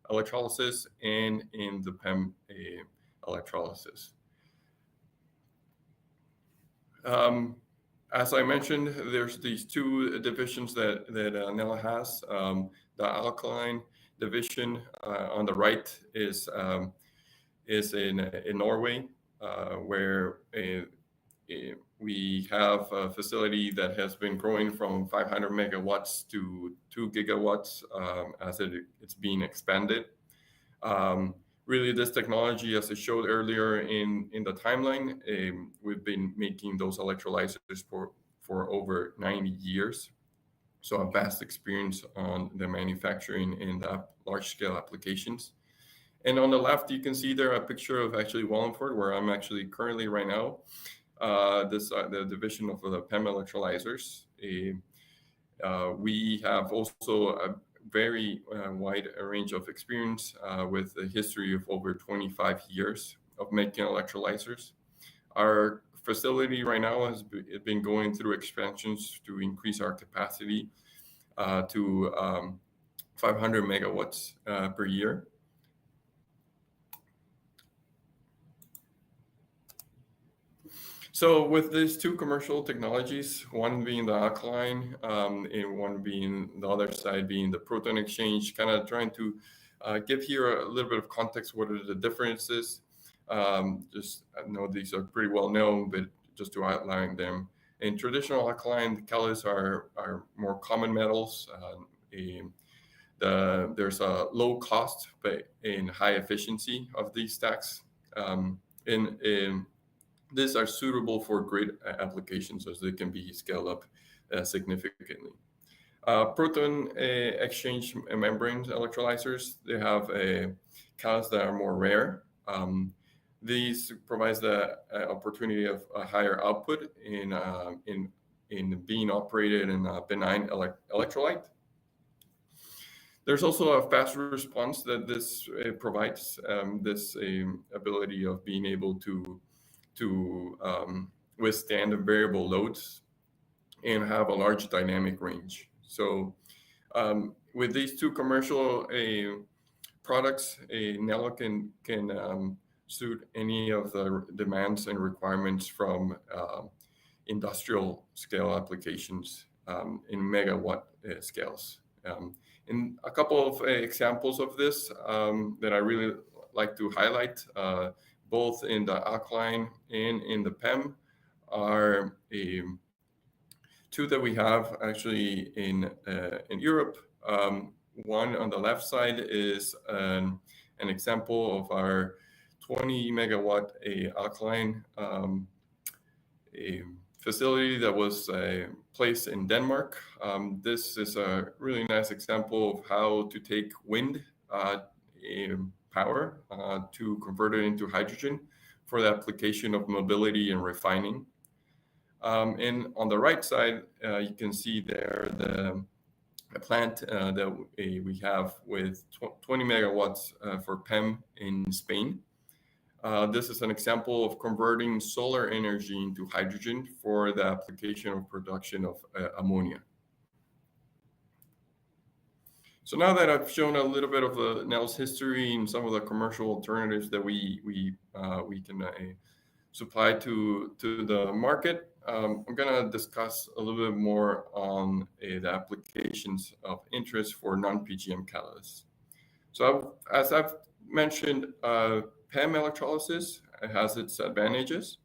electrolysis and in the PEM electrolysis. As I mentioned, there's these two divisions that Nel has. The alkaline division on the right is in Norway, where we have a facility that has been growing from 500 megawatts to 2 gigawatts as it's being expanded. Really, this technology, as I showed earlier in the timeline, we've been making those electrolyzers for over 90 years. So a vast experience on the manufacturing in the large-scale applications. And on the left, you can see there a picture of actually Wallingford, where I'm actually currently right now. The division of the PEM electrolyzers. We have also a very wide range of experience with a history of over 25 years of making electrolyzers. Our facility right now has been going through expansions to increase our capacity to 500 megawatts per year. So with these two commercial technologies, one being the alkaline and one being the other side being the proton exchange, kind of trying to give here a little bit of context. What are the differences? Just I know these are pretty well known, but just to outline them. In traditional alkaline, the catalysts are more common metals. There's a low cost but in high efficiency of these stacks. These are suitable for grid applications as they can be scaled up significantly. Proton exchange membranes electrolyzers, they have catalysts that are more rare. These provides the opportunity of a higher output in being operated in a benign electrolyte. There's also a fast response that this provides, this ability of being able to withstand the variable loads and have a large dynamic range. So with these two commercial products, Nel can suit any of the demands and requirements from industrial scale applications in megawatt scales. And a couple of examples of this that I really like to highlight, both in the alkaline and in the PEM, are two that we have actually in Europe. One on the left side is an example of our 20 megawatt alkaline facility that was placed in Denmark. This is a really nice example of how to take wind power to convert it into hydrogen for the application of mobility and refining. And on the right side, you can see there the plant that we have with 20 megawatts for PEM in Spain. This is an example of converting solar energy into hydrogen for the application of production of ammonia. So now that I've shown a little bit of the Nel's history and some of the commercial alternatives that we can supply to the market, I'm going to discuss a little bit more on the applications of interest for non-PGM catalysts. So as I've mentioned PEM electrolysis has its advantages.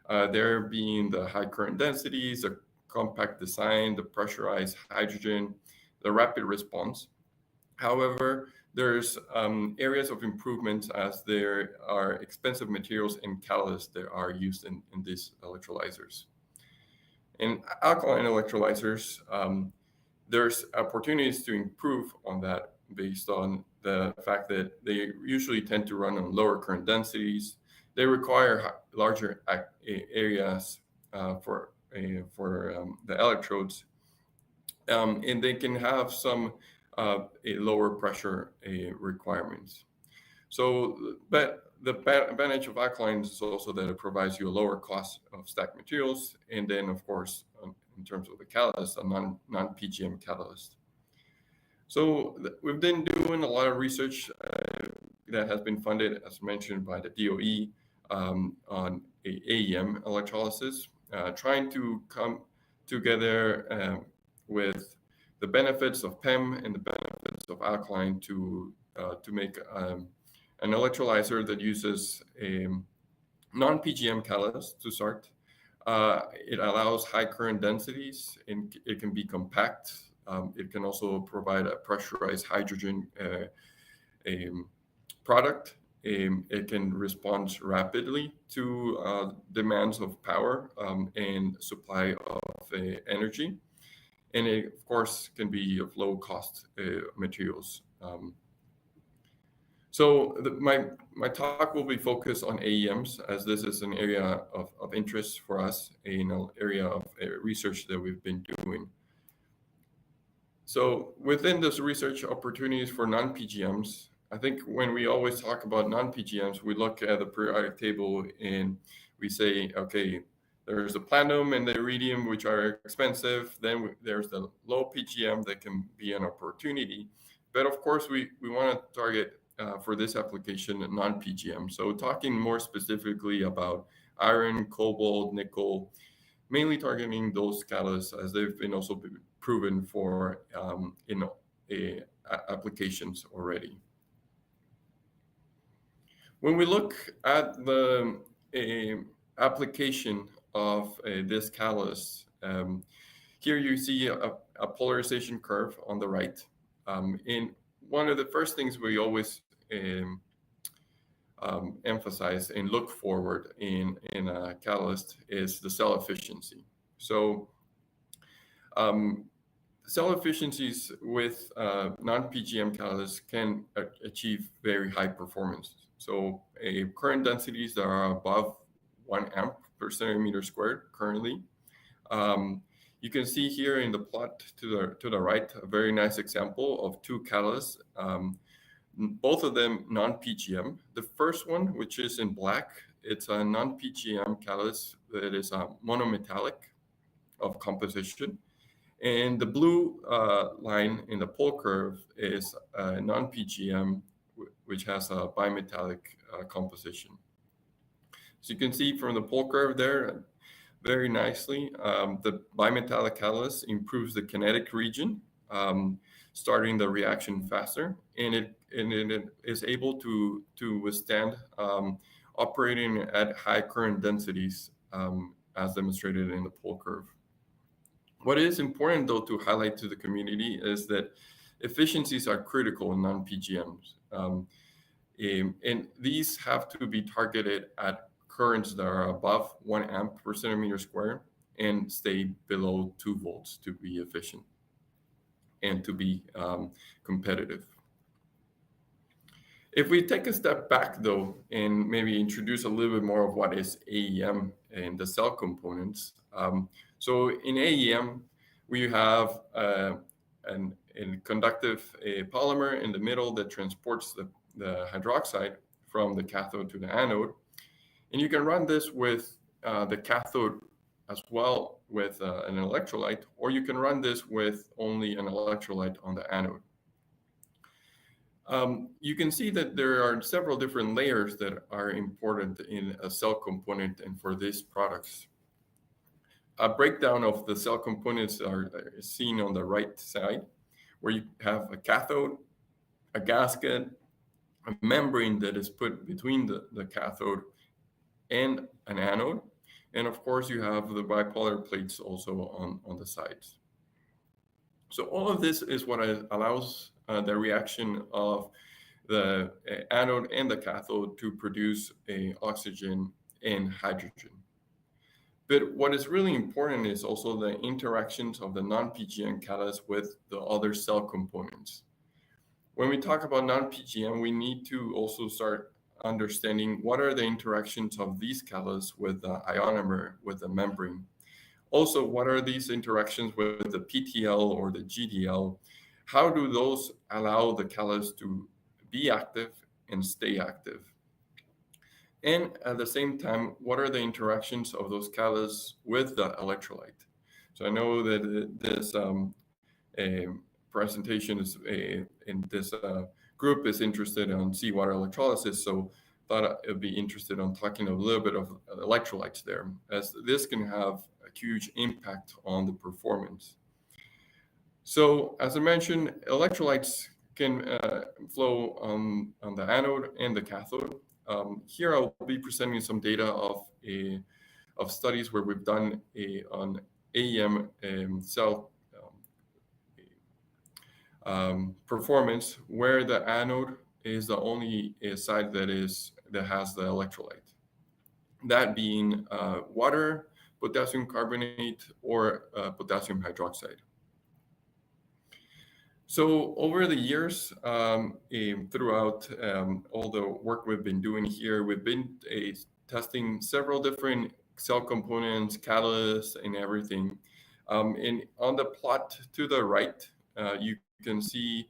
There being the high current densities, the compact design, the pressurized hydrogen, the rapid response. However, there's areas of improvement as there are expensive materials and catalysts that are used in these electrolyzers. In alkaline electrolyzers, there's opportunities to improve on that based on the fact that they usually tend to run on lower current densities. They require larger areas for the electrodes, and they can have some a lower pressure requirements. So, but the advantage of alkalines is also that it provides you a lower cost of stacked materials, and then of course, in terms of the catalyst, a non-PGM catalyst. So we've been doing a lot of research that has been funded, as mentioned, by the DOE on AEM electrolysis, trying to come together with the benefits of PEM and the benefits of alkaline to make an electrolyzer that uses a non-PGM catalyst to start. It allows high current densities, and it can be compact. It can also provide a pressurized hydrogen product. It can respond rapidly to demands of power and supply of energy. And it, of course, can be of low cost materials. My talk will be focused on AEMs, as this is an area of interest for us, an area of research that we've been doing. So within this research opportunities for non-PGMs, I think when we always talk about non-PGMs, we look at the periodic table and we say, okay, there's the platinum and the iridium, which are expensive. Then there's the low PGM that can be an opportunity. But of course, we want to target for this application non-PGM. So talking more specifically about iron, cobalt, nickel, mainly targeting those catalysts as they've been also been proven for applications already. When we look at the application of this catalyst, here you see a polarization curve on the right. And one of the first things we always emphasize and look forward in a catalyst is the cell efficiency. So cell efficiencies with non-PGM catalysts can achieve very high performance. So current densities that are above 1 amp per centimeter squared currently. You can see here in the plot to the right a very nice example of two catalysts, both of them non-PGM. The first one, which is in black, it's a non-PGM catalyst that is a monometallic of composition. And the blue line in the pole curve is a non-PGM, which has a bimetallic composition. So you can see from the pole curve there, very nicely, the bimetallic catalyst improves the kinetic region, starting the reaction faster, and it is able to withstand operating at high current densities, as demonstrated in the pole curve. What is important, though, to highlight to the community is that efficiencies are critical in non-PGMs. And these have to be targeted at currents that are above 1 amp per centimeter square and stay below 2 volts to be efficient and to be competitive. If we take a step back, though, and maybe introduce a little bit more of what is AEM and the cell components. So in AEM, we have a conductive polymer in the middle that transports the hydroxide from the cathode to the anode. And you can run this with the cathode as well with an electrolyte, or you can run this with only an electrolyte on the anode. You can see that there are several different layers that are important in a cell component and for these products. A breakdown of the cell components are seen on the right side, where you have a cathode, a gasket, membrane that is put between the cathode and an anode. And of course, you have the bipolar plates also on the sides. So all of this is what allows the reaction of the anode and the cathode to produce oxygen and hydrogen. But what is really important is also the interactions of the non-PGM catalyst with the other cell components. When we talk about non-PGM, we need to also start understanding what are the interactions of these catalysts with the ionomer, with the membrane. Also, what are these interactions with the PTL or the GDL? How do those allow the catalyst to be active and stay active? And at the same time, what are the interactions of those catalysts with the electrolyte? So I know that this presentation is in this group is interested in seawater electrolysis, so thought I'd be interested in talking a little bit of electrolytes there, as this can have a huge impact on the performance. So as I mentioned, electrolytes can flow on the anode and the cathode. Here I'll be presenting some data of studies where we've done on AEM cell performance, where the anode is the only side that has the electrolyte. That being water, potassium carbonate, or potassium hydroxide. So over the years, throughout all the work we've been doing here, we've been testing several different cell components, catalysts, and everything. And on the plot to the right, you can see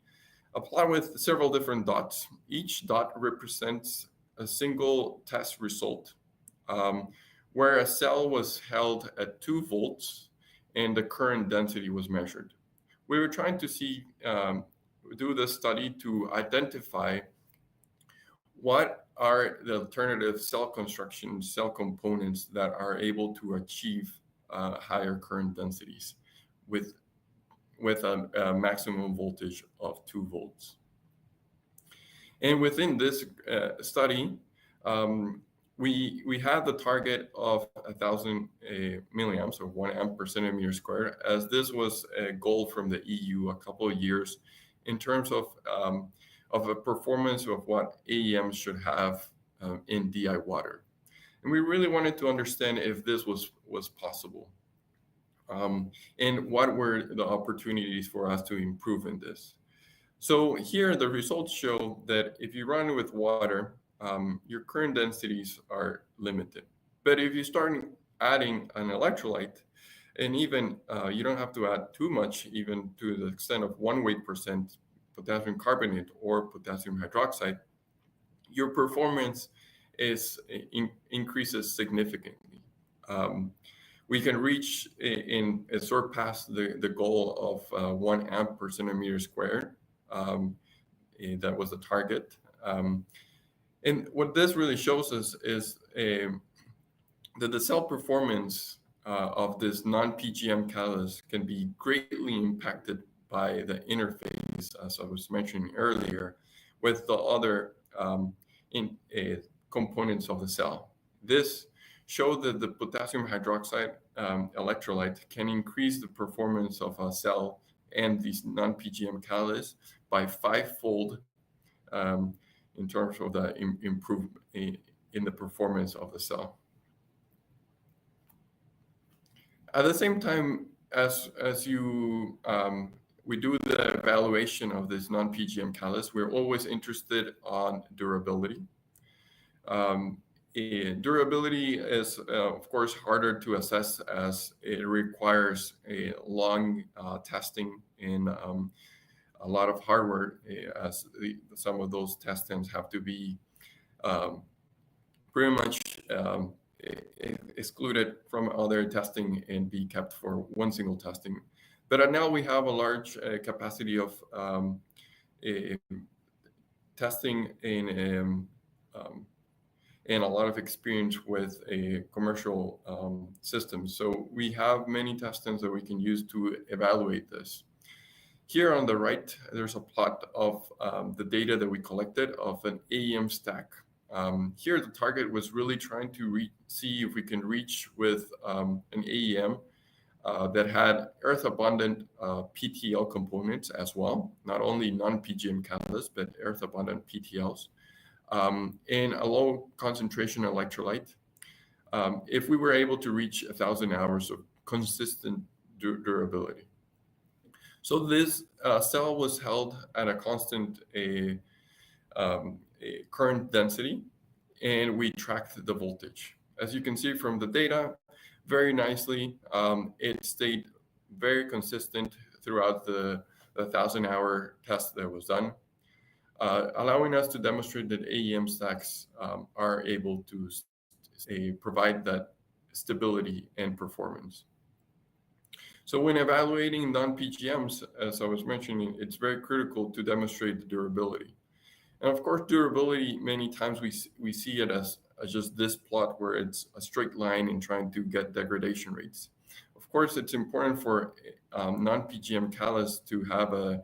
a plot with several different dots. Each dot represents a single test result, where a cell was held at 2 volts and the current density was measured. We were trying to do this study to identify what are the alternative cell construction, cell components that are able to achieve higher current densities with a maximum voltage of 2 volts. And within this study, we had the target of 1,000 milliamps, or 1 amp per centimeter squared, as this was a goal from the EU a couple of years in terms of a performance of what AEM should have in DI water. And we really wanted to understand if this was possible. And what were the opportunities for us to improve in this. So here the results show that if you run with water, your current densities are limited. But if you start adding an electrolyte, and even you don't have to add too much, even to the extent of 1 weight percent potassium carbonate or potassium hydroxide, your performance increases significantly. We can reach and surpass the goal of 1 amp per centimeter squared. That was the target. And what this really shows us is that the cell performance of this non-PGM catalyst can be greatly impacted by the interface, as I was mentioning earlier, with the other components of the cell. This showed that the potassium hydroxide electrolyte can increase the performance of a cell and these non-PGM catalysts by 5-fold in terms of the improvement in the performance of the cell. At the same time, as we do the evaluation of this non-PGM catalyst, we're always interested on durability. Durability is, of course, harder to assess as it requires a long testing in a lot of hardware, as some of those testings have to be pretty much excluded from other testing and be kept for one single testing. But now we have a large capacity of testing and a lot of experience with a commercial system. So we have many testings that we can use to evaluate this. Here on the right, there's a plot of the data that we collected of an AEM stack. Here, the target was really trying to see if we can reach with an AEM that had earth-abundant PTL components as well, not only non-PGM catalysts, but earth-abundant PTLs, and a low concentration electrolyte. If we were able to reach 1,000 hours of consistent durability. So this cell was held at a constant a current density, and we tracked the voltage. As you can see from the data, very nicely, it stayed very consistent throughout the 1,000-hour test that was done, allowing us to demonstrate that AEM stacks are able to provide that stability and performance. So when evaluating non-PGMs, as I was mentioning, it's very critical to demonstrate the durability. And of course, durability, many times we see it as just this plot where it's a straight line and trying to get degradation rates. Of course, it's important for non-PGM catalysts to have a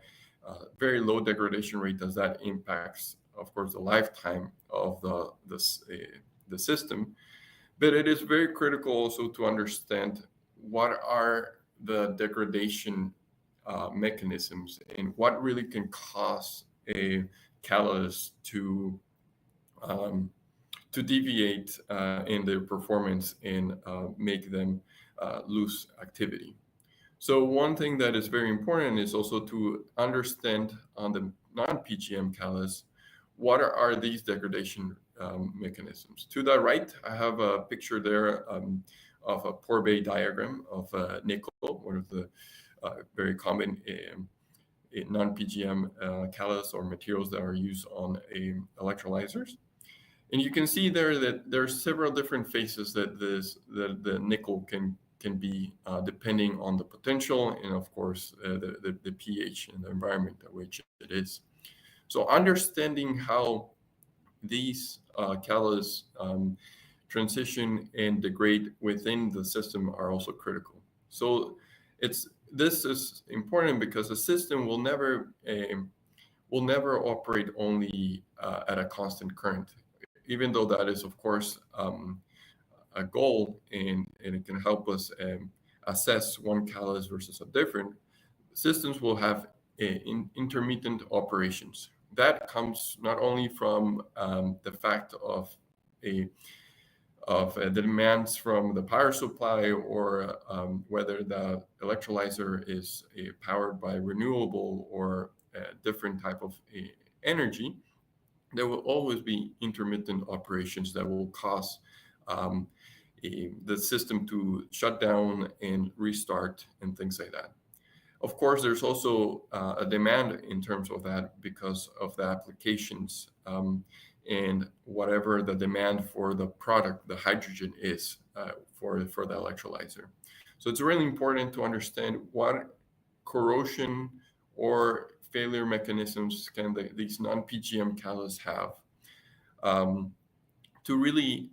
very low degradation rate, as that impacts, of course, the lifetime of the system. But it is very critical also to understand what are the degradation mechanisms and what really can cause a catalyst to deviate in their performance and make them lose activity. So one thing that is very important is also to understand on the non-PGM catalysts, what are these degradation mechanisms. To the right, I have a picture there of a Porbet diagram of nickel, one of the very common non-PGM catalysts or materials that are used on electrolyzers. And you can see there that there are several different phases that the nickel can be depending on the potential and, of course, the pH and the environment at which it is. So understanding how these catalysts transition and degrade within the system are also critical. So this is important because the system will never operate only at a constant current, even though that is, of course, a goal, and it can help us assess one catalyst versus a different. Systems will have intermittent operations. That comes not only from the fact of the demands from the power supply, or whether the electrolyzer is powered by renewable or a different type of energy. There will always be intermittent operations that will cause the system to shut down and restart and things like that. Of course, there's also a demand in terms of that because of the applications and whatever the demand for the product, the hydrogen is for the electrolyzer. So it's really important to understand what corrosion or failure mechanisms can these non-PGM catalysts have to really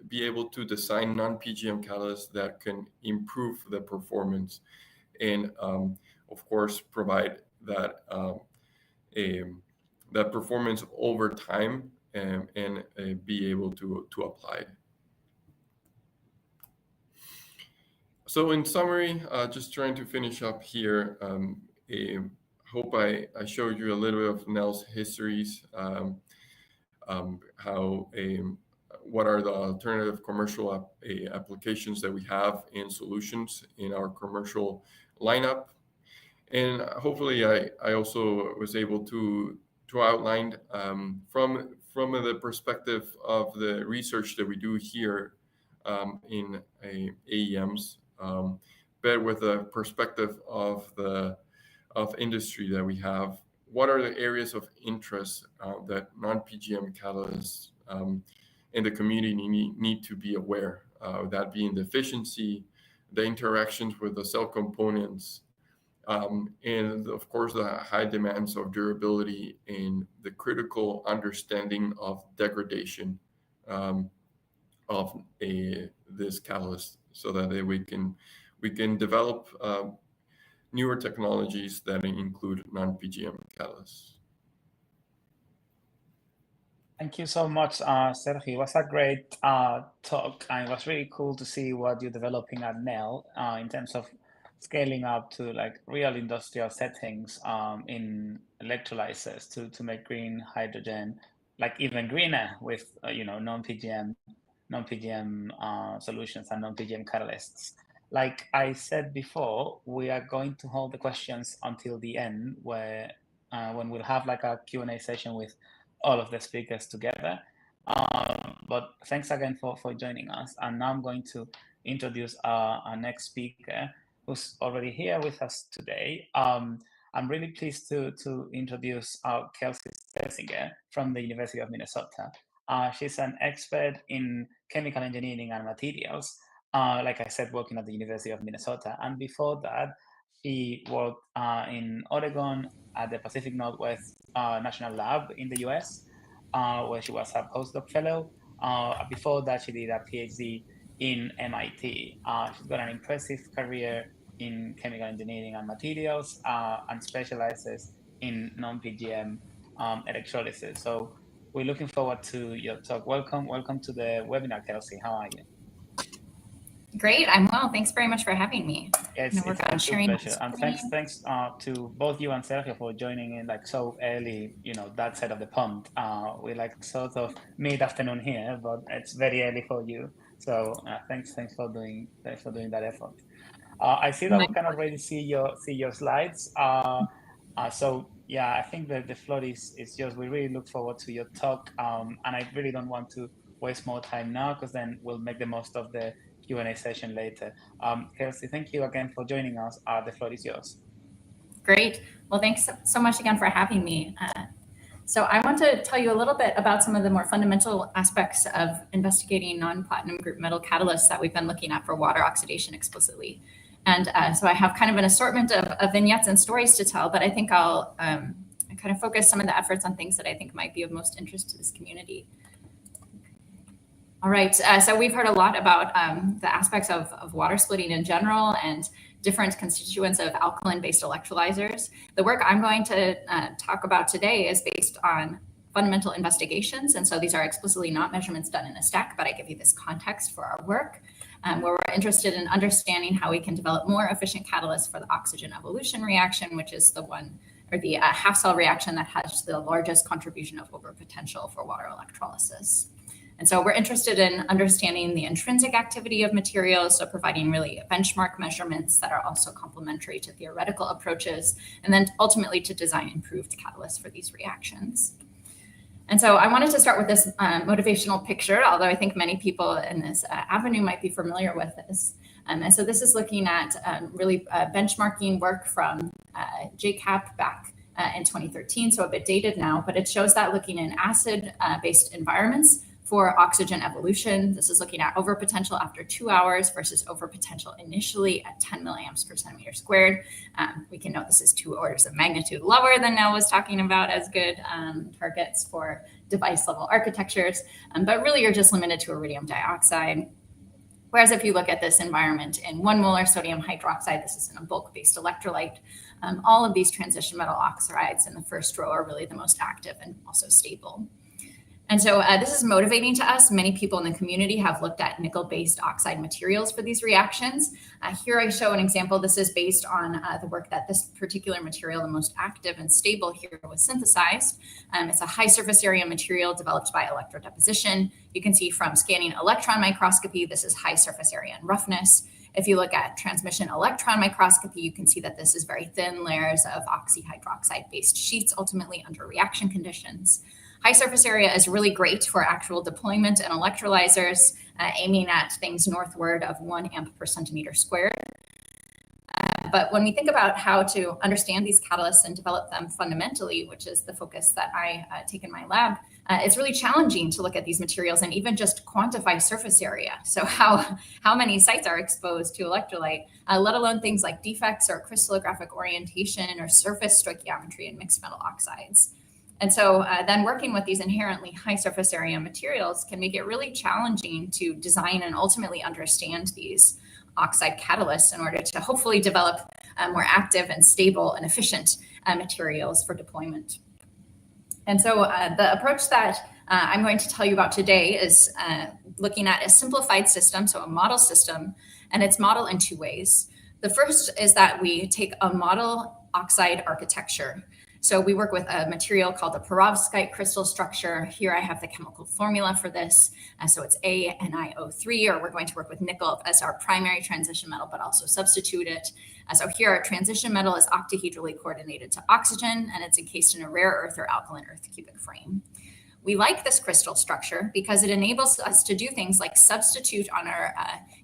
be able to design non-PGM catalysts that can improve the performance and, of course, provide that that performance over time and be able to apply it. So in summary, just trying to finish up here, hope I showed you a little bit of Nell's histories, what are the alternative commercial applications that we have in solutions in our commercial lineup. And hopefully I also was able to outline from the perspective of the research that we do here in AEMs, but with the perspective of industry that we have. What are the areas of interest that non-PGM catalysts in the community need to be aware of, that being the efficiency, the interactions with the cell components, and of course the high demands of durability and the critical understanding of degradation of this catalyst, so that we can develop newer technologies that include non-PGM catalysts. Thank you so much, Sergio. It was a great talk, and it was really cool to see what you're developing at NEL in terms of scaling up to like real industrial settings in electrolysis to make green hydrogen, like even greener with non-PGM solutions and non-PGM catalysts. Like I said before, we are going to hold the questions until the end, where when we'll have like a Q&A session with all of the speakers together. But thanks again for joining us. And now I'm going to introduce our next speaker, who's already here with us today. I'm really pleased to introduce Kelsey Stoerzinger from the University of Minnesota. She's an expert in chemical engineering and materials, like I said, working at the University of Minnesota. And before that, she worked in Oregon at the Pacific Northwest National Lab in the US, where she was a postdoc fellow. Before that, she did a PhD in MIT. She's got an impressive career in chemical engineering and materials and specializes in non-PGM electrolysis. So we're looking forward to your talk. Welcome to the webinar, Kelsey. How are you? Great, I'm well. Thanks very much for having me. Yes, it's a pleasure. And thanks to both you and Sergio for joining in like so early, that side of the pond. We're like sort of mid-afternoon here, but it's very early for you. So thanks for doing that effort. I see that we can already see your slides. So yeah, I think that the floor is yours. We really look forward to your talk, and I really don't want to waste more time now, because then we'll make the most of the Q&A session later. Kelsey, thank you again for joining us. The floor is yours. Great. Well, thanks so much again for having me. So I want to tell you a little bit about some of the more fundamental aspects of investigating non-platinum group metal catalysts that we've been looking at for water oxidation explicitly. And so I have kind of an assortment of vignettes and stories to tell, but I think I'll kind of focus some of the efforts on things that I think might be of most interest to this community. All right, so we've heard a lot about the aspects of water splitting in general and different constituents of alkaline-based electrolyzers. The work I'm going to talk about today is based on fundamental investigations, and so these are explicitly not measurements done in a stack, but I give you this context for our work, where we're interested in understanding how we can develop more efficient catalysts for the oxygen evolution reaction, which is the one, or the half-cell reaction that has the largest contribution of overpotential for water electrolysis. And so we're interested in understanding the intrinsic activity of materials, so providing really benchmark measurements that are also complementary to theoretical approaches, and then ultimately to design improved catalysts for these reactions. And so I wanted to start with this motivational picture, although I think many people in this avenue might be familiar with this. And so this is looking at really benchmarking work from JCAP back in 2013, so a bit dated now, but it shows that looking in acid-based environments for oxygen evolution. This is looking at overpotential after 2 hours versus overpotential initially at 10 milliamps per centimeter squared. We can note this is 2 orders of magnitude lower than Nell was talking about as good targets for device level architectures, but really you're just limited to iridium dioxide. Whereas if you look at this environment in 1 molar sodium hydroxide, this is in a bulk-based electrolyte, all of these transition metal oxides in the first row are really the most active and also stable. And so this is motivating to us. Many people in the community have looked at nickel-based oxide materials for these reactions. Here I show an example. This is based on the work that this particular material, the most active and stable here, was synthesized. It's a high surface area material developed by electrodeposition. You can see from scanning electron microscopy, this is high surface area and roughness. If you look at transmission electron microscopy, you can see that this is very thin layers of oxyhydroxide-based sheets, ultimately under reaction conditions. High surface area is really great for actual deployment in electrolyzers, aiming at things northward of 1 amp per centimeter squared. But when we think about how to understand these catalysts and develop them fundamentally, which is the focus that I take in my lab, it's really challenging to look at these materials and even just quantify surface area. So how many sites are exposed to electrolyte, let alone things like defects or crystallographic orientation or surface stoichiometry in mixed metal oxides. And so then working with these inherently high surface area materials can make it really challenging to design and ultimately understand these oxide catalysts in order to hopefully develop more active and stable and efficient materials for deployment. And so the approach that I'm going to tell you about today is looking at a simplified system, so a model system, and it's model in two ways. The first is that we take a model oxide architecture. So we work with a material called the perovskite crystal structure. Here I have the chemical formula for this. So it's ANiO3, or we're going to work with nickel as our primary transition metal, but also substitute it. So here our transition metal is octahedrally coordinated to oxygen, and it's encased in a rare earth or alkaline earth cubic frame. We like this crystal structure because it enables us to do things like substitute on our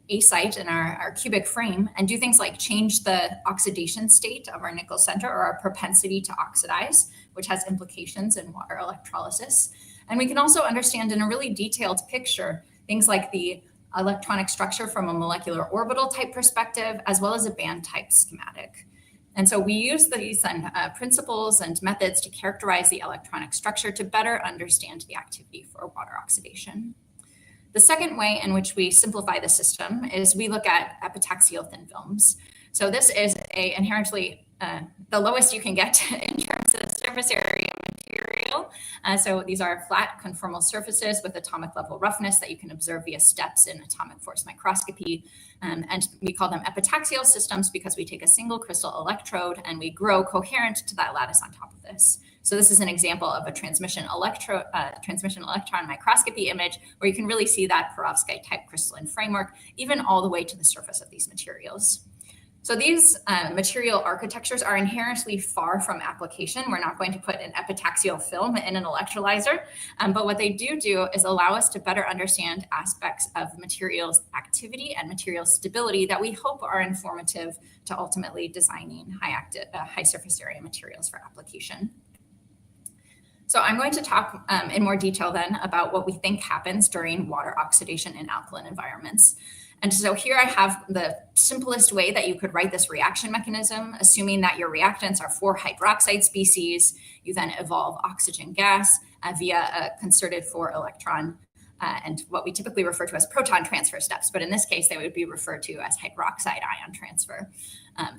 A site in our cubic frame and do things like change the oxidation state of our nickel center, or our propensity to oxidize, which has implications in water electrolysis. And we can also understand in a really detailed picture things like the electronic structure from a molecular orbital type perspective, as well as a band type schematic. And so we use these principles and methods to characterize the electronic structure to better understand the activity for water oxidation. The second way in which we simplify the system is we look at epitaxial thin films. So this is inherently the lowest you can get in terms of surface area material. So these are flat conformal surfaces with atomic level roughness that you can observe via steps in atomic force microscopy. And we call them epitaxial systems because we take a single crystal electrode and we grow coherent to that lattice on top of this. So this is an example of a transmission electron microscopy image where you can really see that perovskite type crystalline framework, even all the way to the surface of these materials. So these material architectures are inherently far from application. We're not going to put an epitaxial film in an electrolyzer, but what they do is allow us to better understand aspects of materials activity and material stability that we hope are informative to ultimately designing high surface area materials for application. So I'm going to talk in more detail then about what we think happens during water oxidation in alkaline environments. And so here I have the simplest way that you could write this reaction mechanism, assuming that your reactants are 4 hydroxide species. You then evolve oxygen gas via a concerted 4-electron and what we typically refer to as proton transfer steps. But in this case, they would be referred to as hydroxide ion transfer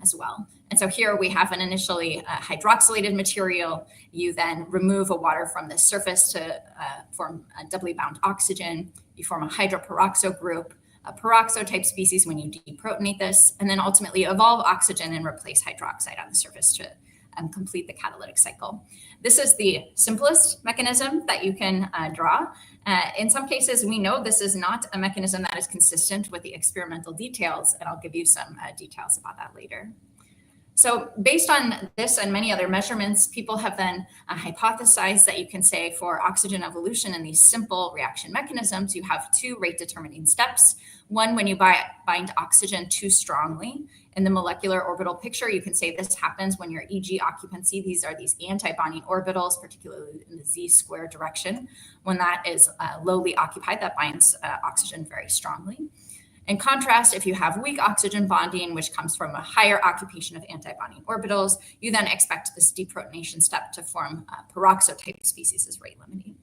as well. And so here we have an initially hydroxylated material. You then remove a water from the surface to form a doubly bound oxygen. You form a hydroperoxo group, a peroxo type species when you deprotonate this, and then ultimately evolve oxygen and replace hydroxide on the surface to complete the catalytic cycle. This is the simplest mechanism that you can draw. In some cases, we know this is not a mechanism that is consistent with the experimental details, and I'll give you some details about that later. So based on this and many other measurements, people have then hypothesized that you can say for oxygen evolution in these simple reaction mechanisms, you have 2 rate determining steps. One, when you bind oxygen too strongly. In the molecular orbital picture, you can say this happens when your EG occupancy, these are these anti-bonding orbitals, particularly in the Z-square direction. When that is lowly occupied, that binds oxygen very strongly. In contrast, if you have weak oxygen bonding, which comes from a higher occupation of anti-bonding orbitals, you then expect this deprotonation step to form peroxo-type species as rate limiting.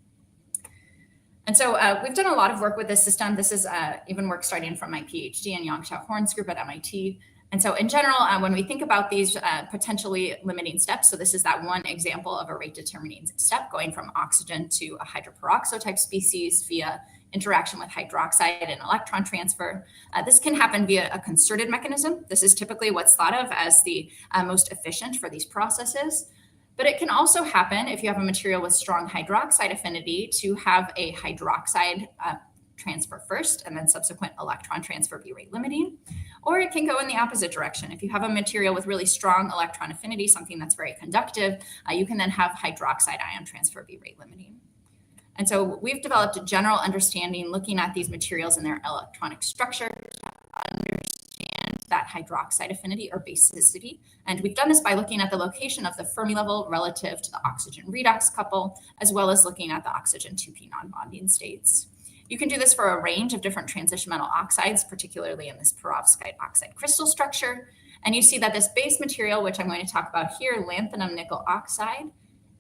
And so we've done a lot of work with this system. This is even work starting from my PhD in Yang-Xiao Horn's group at MIT. And so in general, when we think about these potentially limiting steps, so this is that one example of a rate determining step going from oxygen to a hydroperoxo type species via interaction with hydroxide and electron transfer. This can happen via a concerted mechanism. This is typically what's thought of as the most efficient for these processes. But it can also happen if you have a material with strong hydroxide affinity to have a hydroxide transfer first and then subsequent electron transfer be rate limiting. Or it can go in the opposite direction. If you have a material with really strong electron affinity, something that's very conductive, you can then have hydroxide ion transfer be rate limiting. And so we've developed a general understanding looking at these materials and their electronic structure to understand that hydroxide affinity or basicity. And we've done this by looking at the location of the Fermi level relative to the oxygen redox couple, as well as looking at the oxygen 2p non-bonding states. You can do this for a range of different transition metal oxides, particularly in this perovskite oxide crystal structure. And you see that this base material, which I'm going to talk about here, lanthanum nickel oxide,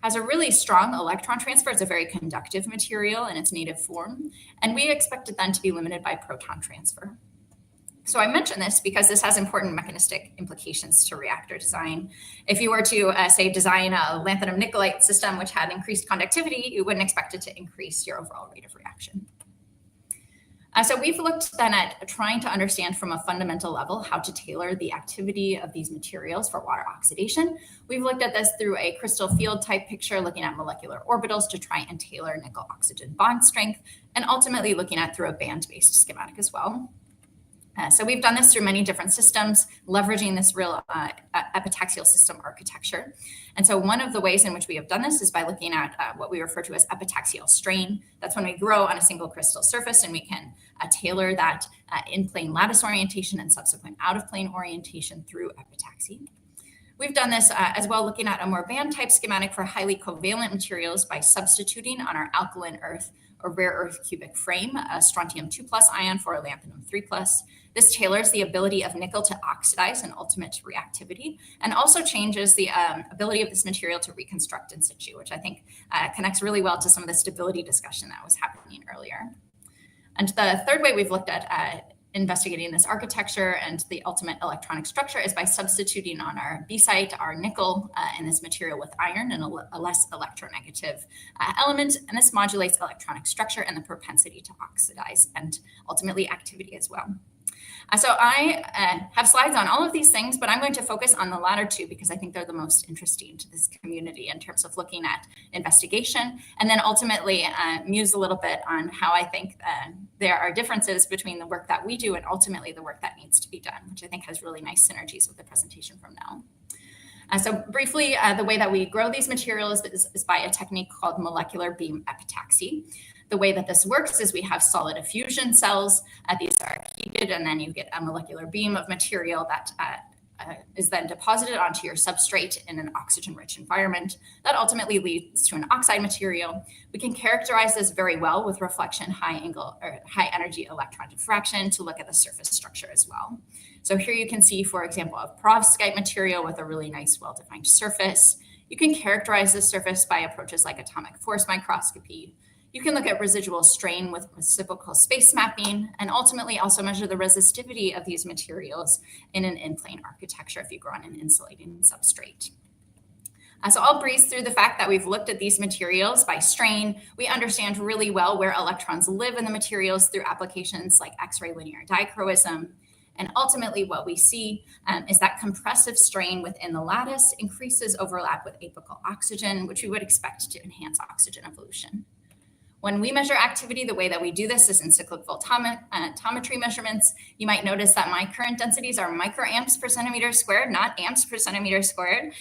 has a really strong electron transfer. It's a very conductive material in its native form. And we expect it then to be limited by proton transfer. So I mention this because this has important mechanistic implications to reactor design. If you were to, say, design a lanthanum nickelite system which had increased conductivity, you wouldn't expect it to increase your overall rate of reaction. So we've looked then at trying to understand from a fundamental level how to tailor the activity of these materials for water oxidation. We've looked at this through a crystal field type picture, looking at molecular orbitals to try and tailor nickel oxygen bond strength, and ultimately looking at through a band-based schematic as well. So we've done this through many different systems, leveraging this real epitaxial system architecture. And so one of the ways in which we have done this is by looking at what we refer to as epitaxial strain. That's when we grow on a single crystal surface, and we can tailor that in-plane lattice orientation and subsequent out-of-plane orientation through epitaxy. We've done this as well, looking at a more band-type schematic for highly covalent materials by substituting on our alkaline earth or rare earth cubic frame a strontium 2+ ion for a lanthanum 3+. This tailors the ability of nickel to oxidize and ultimate reactivity, and also changes the ability of this material to reconstruct in situ, which I think connects really well to some of the stability discussion that was happening earlier. And the third way we've looked at investigating this architecture and the ultimate electronic structure is by substituting on our B site our nickel in this material with iron and a less electronegative element. And this modulates electronic structure and the propensity to oxidize and ultimately activity as well. So I have slides on all of these things, but I'm going to focus on the latter two because I think they're the most interesting to this community in terms of looking at investigation, and then ultimately muse a little bit on how I think there are differences between the work that we do and ultimately the work that needs to be done, which I think has really nice synergies with the presentation from now. So briefly, the way that we grow these materials is by a technique called molecular beam epitaxy. The way that this works is we have solid diffusion cells. These are heated, and then you get a molecular beam of material that is then deposited onto your substrate in an oxygen-rich environment. That ultimately leads to an oxide material. We can characterize this very well with reflection high energy electron diffraction to look at the surface structure as well. So here you can see, for example, a perovskite material with a really nice, well-defined surface. You can characterize this surface by approaches like atomic force microscopy. You can look at residual strain with reciprocal space mapping, and ultimately also measure the resistivity of these materials in an in-plane architecture if you grow on an insulating substrate. So I'll breeze through the fact that we've looked at these materials by strain. We understand really well where electrons live in the materials through applications like X-ray linear dichroism. And ultimately what we see is that compressive strain within the lattice increases overlap with apical oxygen, which we would expect to enhance oxygen evolution. When we measure activity, the way that we do this is in cyclic voltammetry measurements. You might notice that my current densities are microamps per centimeter squared, not amps per centimeter squared.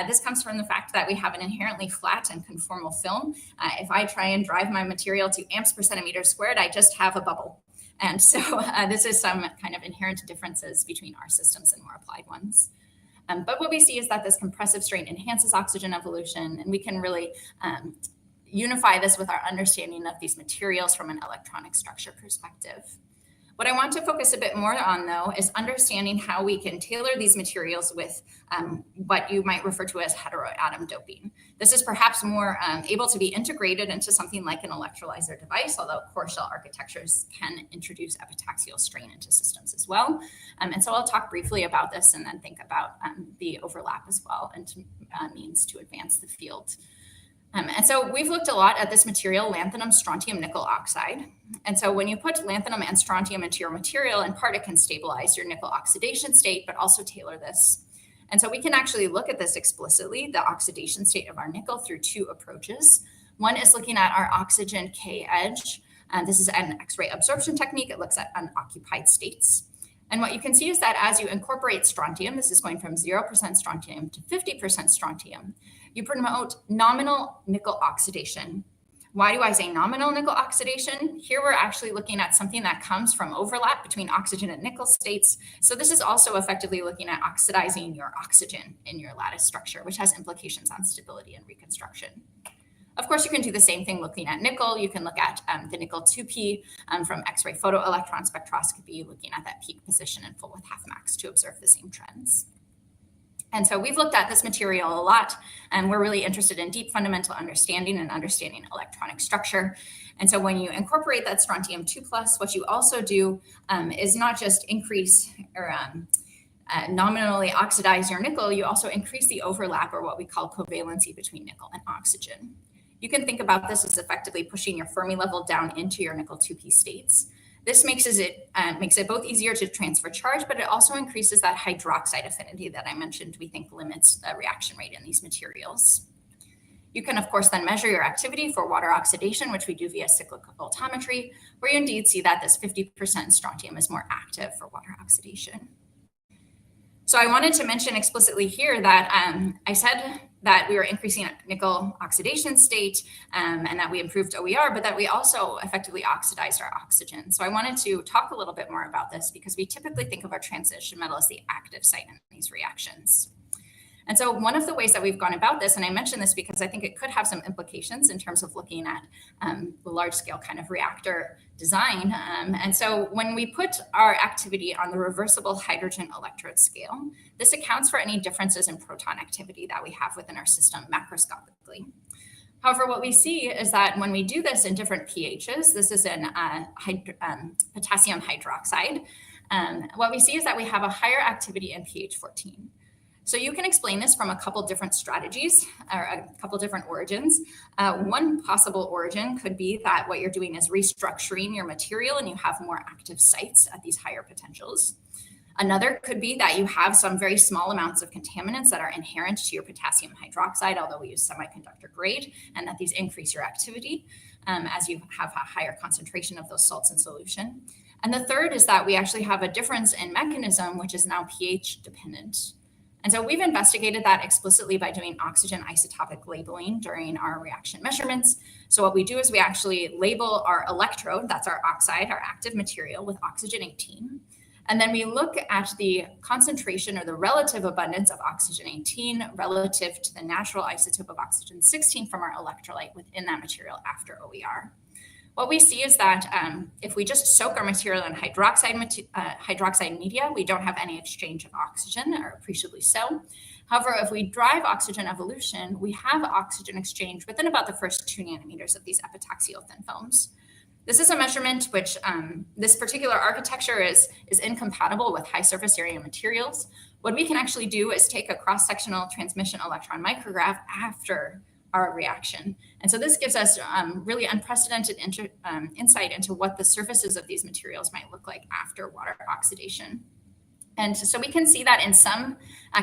This comes from the fact that we have an inherently flat and conformal film. If I try and drive my material to amps per centimeter squared, I just have a bubble. And so this is some kind of inherent differences between our systems and more applied ones. But what we see is that this compressive strain enhances oxygen evolution, and we can really unify this with our understanding of these materials from an electronic structure perspective. What I want to focus a bit more on, though, is understanding how we can tailor these materials with what you might refer to as heteroatom doping. This is perhaps more able to be integrated into something like an electrolyzer device, although core shell architectures can introduce epitaxial strain into systems as well. And so I'll talk briefly about this and then think about the overlap as well and means to advance the field. And so we've looked a lot at this material, lanthanum strontium nickel oxide. And so when you put lanthanum and strontium into your material, in part it can stabilize your nickel oxidation state, but also tailor this. And so we can actually look at this explicitly, the oxidation state of our nickel, through two approaches. One is looking at our oxygen K edge. This is an X-ray absorption technique. It looks at unoccupied states. And what you can see is that as you incorporate strontium, this is going from 0% strontium to 50% strontium, you promote nominal nickel oxidation. Why do I say nominal nickel oxidation? Here we're actually looking at something that comes from overlap between oxygen and nickel states. So this is also effectively looking at oxidizing your oxygen in your lattice structure, which has implications on stability and reconstruction. Of course, you can do the same thing looking at nickel. You can look at the nickel 2p from X-ray photoelectron spectroscopy, looking at that peak position in full with half max to observe the same trends. And so we've looked at this material a lot, and we're really interested in deep fundamental understanding and understanding electronic structure. And so when you incorporate that strontium 2+, what you also do is not just increase or nominally oxidize your nickel, you also increase the overlap, or what we call covalency, between nickel and oxygen. You can think about this as effectively pushing your Fermi level down into your nickel 2p states. This makes it both easier to transfer charge, but it also increases that hydroxide affinity that I mentioned we think limits the reaction rate in these materials. You can, of course, then measure your activity for water oxidation, which we do via cyclic voltammetry, where you indeed see that this 50% strontium is more active for water oxidation. So I wanted to mention explicitly here that I said that we were increasing nickel oxidation state and that we improved OER, but that we also effectively oxidized our oxygen. So I wanted to talk a little bit more about this, because we typically think of our transition metal as the active site in these reactions. And so one of the ways that we've gone about this, and I mention this because I think it could have some implications in terms of looking at the large scale kind of reactor design. And so when we put our activity on the reversible hydrogen electrode scale, this accounts for any differences in proton activity that we have within our system macroscopically. However, what we see is that when we do this in different pHs, this is in potassium hydroxide, what we see is that we have a higher activity in pH 14. So you can explain this from a couple different strategies, or a couple different origins. One possible origin could be that what you're doing is restructuring your material and you have more active sites at these higher potentials. Another could be that you have some very small amounts of contaminants that are inherent to your potassium hydroxide, although we use semiconductor grade, and that these increase your activity as you have a higher concentration of those salts in solution. And the third is that we actually have a difference in mechanism, which is now pH dependent. And so we've investigated that explicitly by doing oxygen isotopic labeling during our reaction measurements. So what we do is we actually label our electrode, that's our oxide, our active material, with oxygen 18. And then we look at the concentration or the relative abundance of oxygen 18 relative to the natural isotope of oxygen 16 from our electrolyte within that material after OER. What we see is that if we just soak our material in hydroxide media, we don't have any exchange of oxygen, or appreciably so. However, if we drive oxygen evolution, we have oxygen exchange within about the first 2 nanometers of these epitaxial thin films. This is a measurement which this particular architecture is incompatible with high surface area materials. What we can actually do is take a cross-sectional transmission electron micrograph after our reaction. And so this gives us really unprecedented insight into what the surfaces of these materials might look like after water oxidation. And so we can see that in some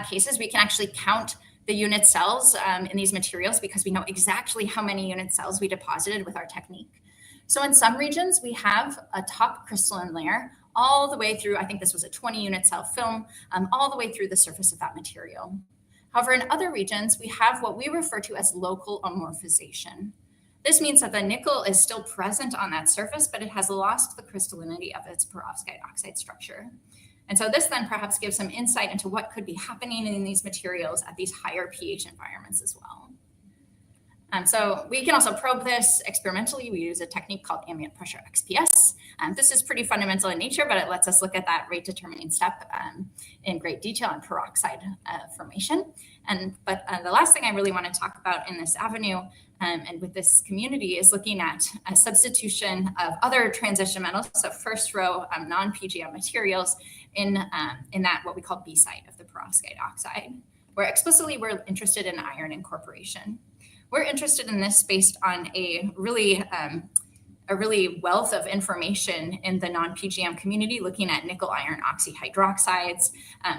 cases, we can actually count the unit cells in these materials, because we know exactly how many unit cells we deposited with our technique. So in some regions, we have a top crystalline layer all the way through, I think this was a 20 unit cell film, all the way through the surface of that material. However, in other regions, we have what we refer to as local amorphization. This means that the nickel is still present on that surface, but it has lost the crystallinity of its perovskite oxide structure. And so this then perhaps gives some insight into what could be happening in these materials at these higher pH environments as well. So we can also probe this experimentally. We use a technique called ambient pressure XPS. This is pretty fundamental in nature, but it lets us look at that rate determining step in great detail on peroxide formation. But the last thing I really want to talk about in this avenue and with this community is looking at a substitution of other transition metals, so first row non-PGM materials in that what we call B site of the perovskite oxide, where explicitly we're interested in iron incorporation. We're interested in this based on a really wealth of information in the non-PGM community, looking at nickel iron oxyhydroxides,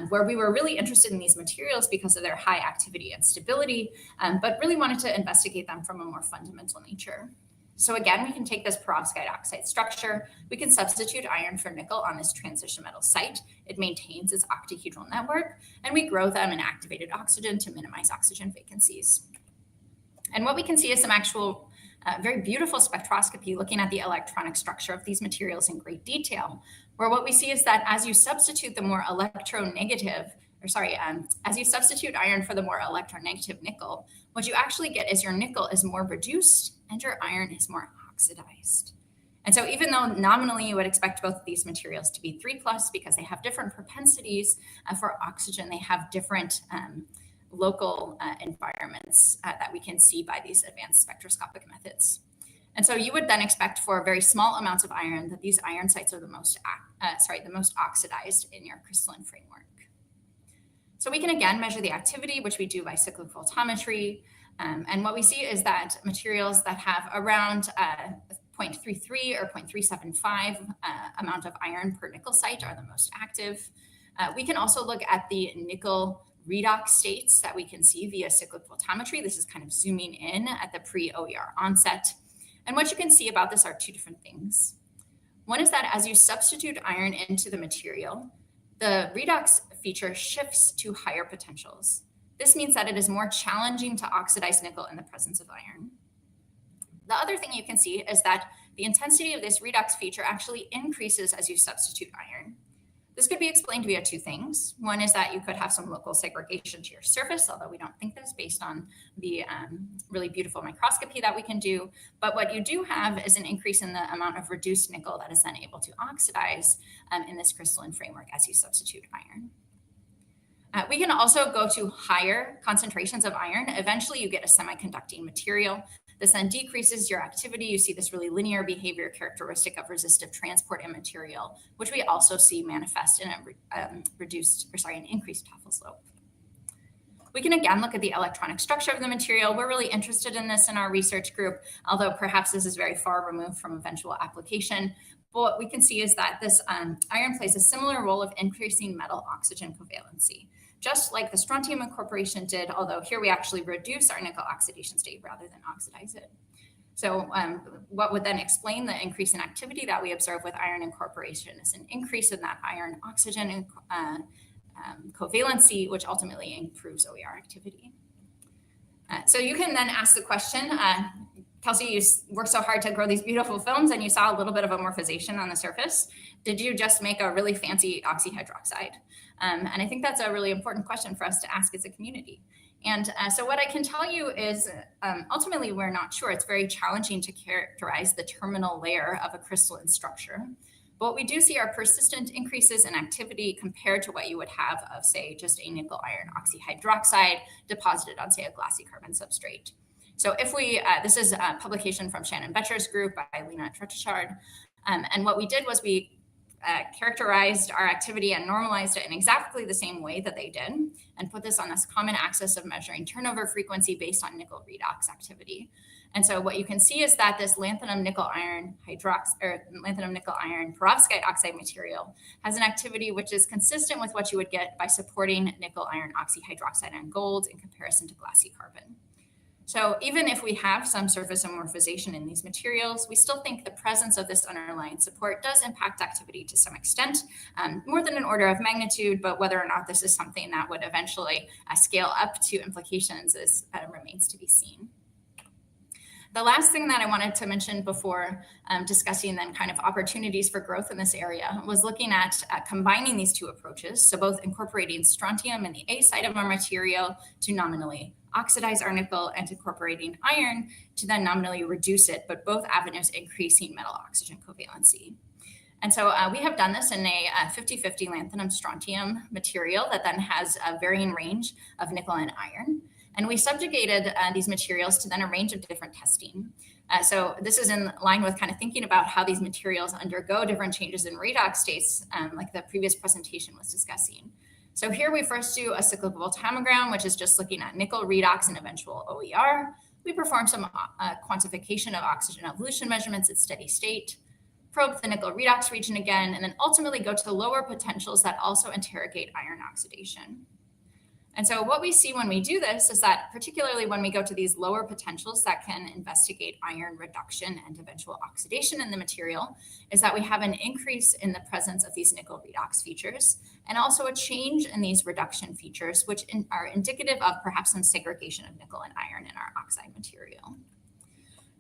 where we were really interested in these materials because of their high activity and stability, but really wanted to investigate them from a more fundamental nature. So again, we can take this perovskite oxide structure, we can substitute iron for nickel on this transition metal site. It maintains its octahedral network, and we grow them in activated oxygen to minimize oxygen vacancies. And what we can see is some actual very beautiful spectroscopy looking at the electronic structure of these materials in great detail, where what we see is that as you substitute the more as you substitute iron for the more electronegative nickel, what you actually get is your nickel is more reduced and your iron is more oxidized. And so even though nominally you would expect both of these materials to be 3+ because they have different propensities for oxygen, they have different local environments that we can see by these advanced spectroscopic methods. And so you would then expect for very small amounts of iron that these iron sites are the most oxidized in your crystalline framework. So we can again measure the activity, which we do by cyclic voltammetry. And what we see is that materials that have around 0.33 or 0.375 amount of iron per nickel site are the most active. We can also look at the nickel redox states that we can see via cyclic voltammetry. This is kind of zooming in at the pre-OER onset. And what you can see about this are two different things. One is that as you substitute iron into the material, the redox feature shifts to higher potentials. This means that it is more challenging to oxidize nickel in the presence of iron. The other thing you can see is that the intensity of this redox feature actually increases as you substitute iron. This could be explained via two things. One is that you could have some local segregation to your surface, although we don't think this based on the really beautiful microscopy that we can do. But what you do have is an increase in the amount of reduced nickel that is then able to oxidize in this crystalline framework as you substitute iron. We can also go to higher concentrations of iron. Eventually, you get a semiconducting material. This then decreases your activity. You see this really linear behavior characteristic of resistive transport in material, which we also see manifest in an increased Toffel slope. We can again look at the electronic structure of the material. We're really interested in this in our research group, although perhaps this is very far removed from eventual application. But what we can see is that this iron plays a similar role of increasing metal-oxygen covalency, just like the strontium incorporation did, although here we actually reduce our nickel oxidation state rather than oxidize it. So what would then explain the increase in activity that we observe with iron incorporation is an increase in that iron oxygen covalency, which ultimately improves OER activity. So you can then ask the question, Kelsey, you worked so hard to grow these beautiful films and you saw a little bit of amorphization on the surface. Did you just make a really fancy oxyhydroxide? And I think that's a really important question for us to ask as a community. And so what I can tell you is ultimately we're not sure. It's very challenging to characterize the terminal layer of a crystalline structure. But what we do see are persistent increases in activity compared to what you would have of, say, just a nickel iron oxyhydroxide deposited on, say, a glassy carbon substrate. So if we, this is a publication from Shannon Betcher's group by Lena Trechard. And what we did was we characterized our activity and normalized it in exactly the same way that they did and put this on this common axis of measuring turnover frequency based on nickel redox activity. And so what you can see is that this lanthanum nickel iron perovskite oxide material has an activity which is consistent with what you would get by supporting nickel iron oxyhydroxide and gold in comparison to glassy carbon. So even if we have some surface amorphization in these materials, we still think the presence of this underlying support does impact activity to some extent, more than an order of magnitude, but whether or not this is something that would eventually scale up to implications remains to be seen. The last thing that I wanted to mention before discussing then kind of opportunities for growth in this area was looking at combining these two approaches. So both incorporating strontium in the A side of our material to nominally oxidize our nickel and incorporating iron to then nominally reduce it, but both avenues increasing metal oxygen covalency. And so we have done this in a 50-50 lanthanum strontium material that then has a varying range of nickel and iron. And we subjugated these materials to then a range of different testing. So this is in line with kind of thinking about how these materials undergo different changes in redox states, like the previous presentation was discussing. So here we first do a cyclical voltammogram, which is just looking at nickel redox and eventual OER. We perform some quantification of oxygen evolution measurements at steady state, probe the nickel redox region again, and then ultimately go to lower potentials that also interrogate iron oxidation. And so what we see when we do this is that particularly when we go to these lower potentials that can investigate iron reduction and eventual oxidation in the material is that we have an increase in the presence of these nickel redox features and also a change in these reduction features, which are indicative of perhaps some segregation of nickel and iron in our oxide material.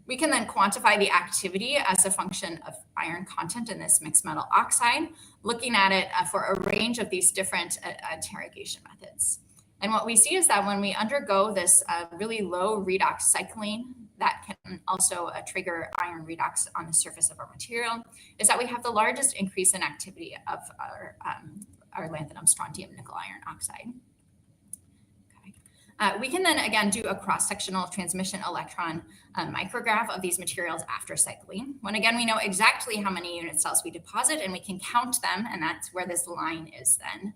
We can then quantify the activity as a function of iron content in this mixed metal oxide, looking at it for a range of these different interrogation methods. And what we see is that when we undergo this really low redox cycling that can also trigger iron redox on the surface of our material is that we have the largest increase in activity of our lanthanum, strontium, nickel iron oxide. We can then again do a cross-sectional transmission electron micrograph of these materials after cycling, when again we know exactly how many unit cells we deposit and we can count them, and that's where this line is then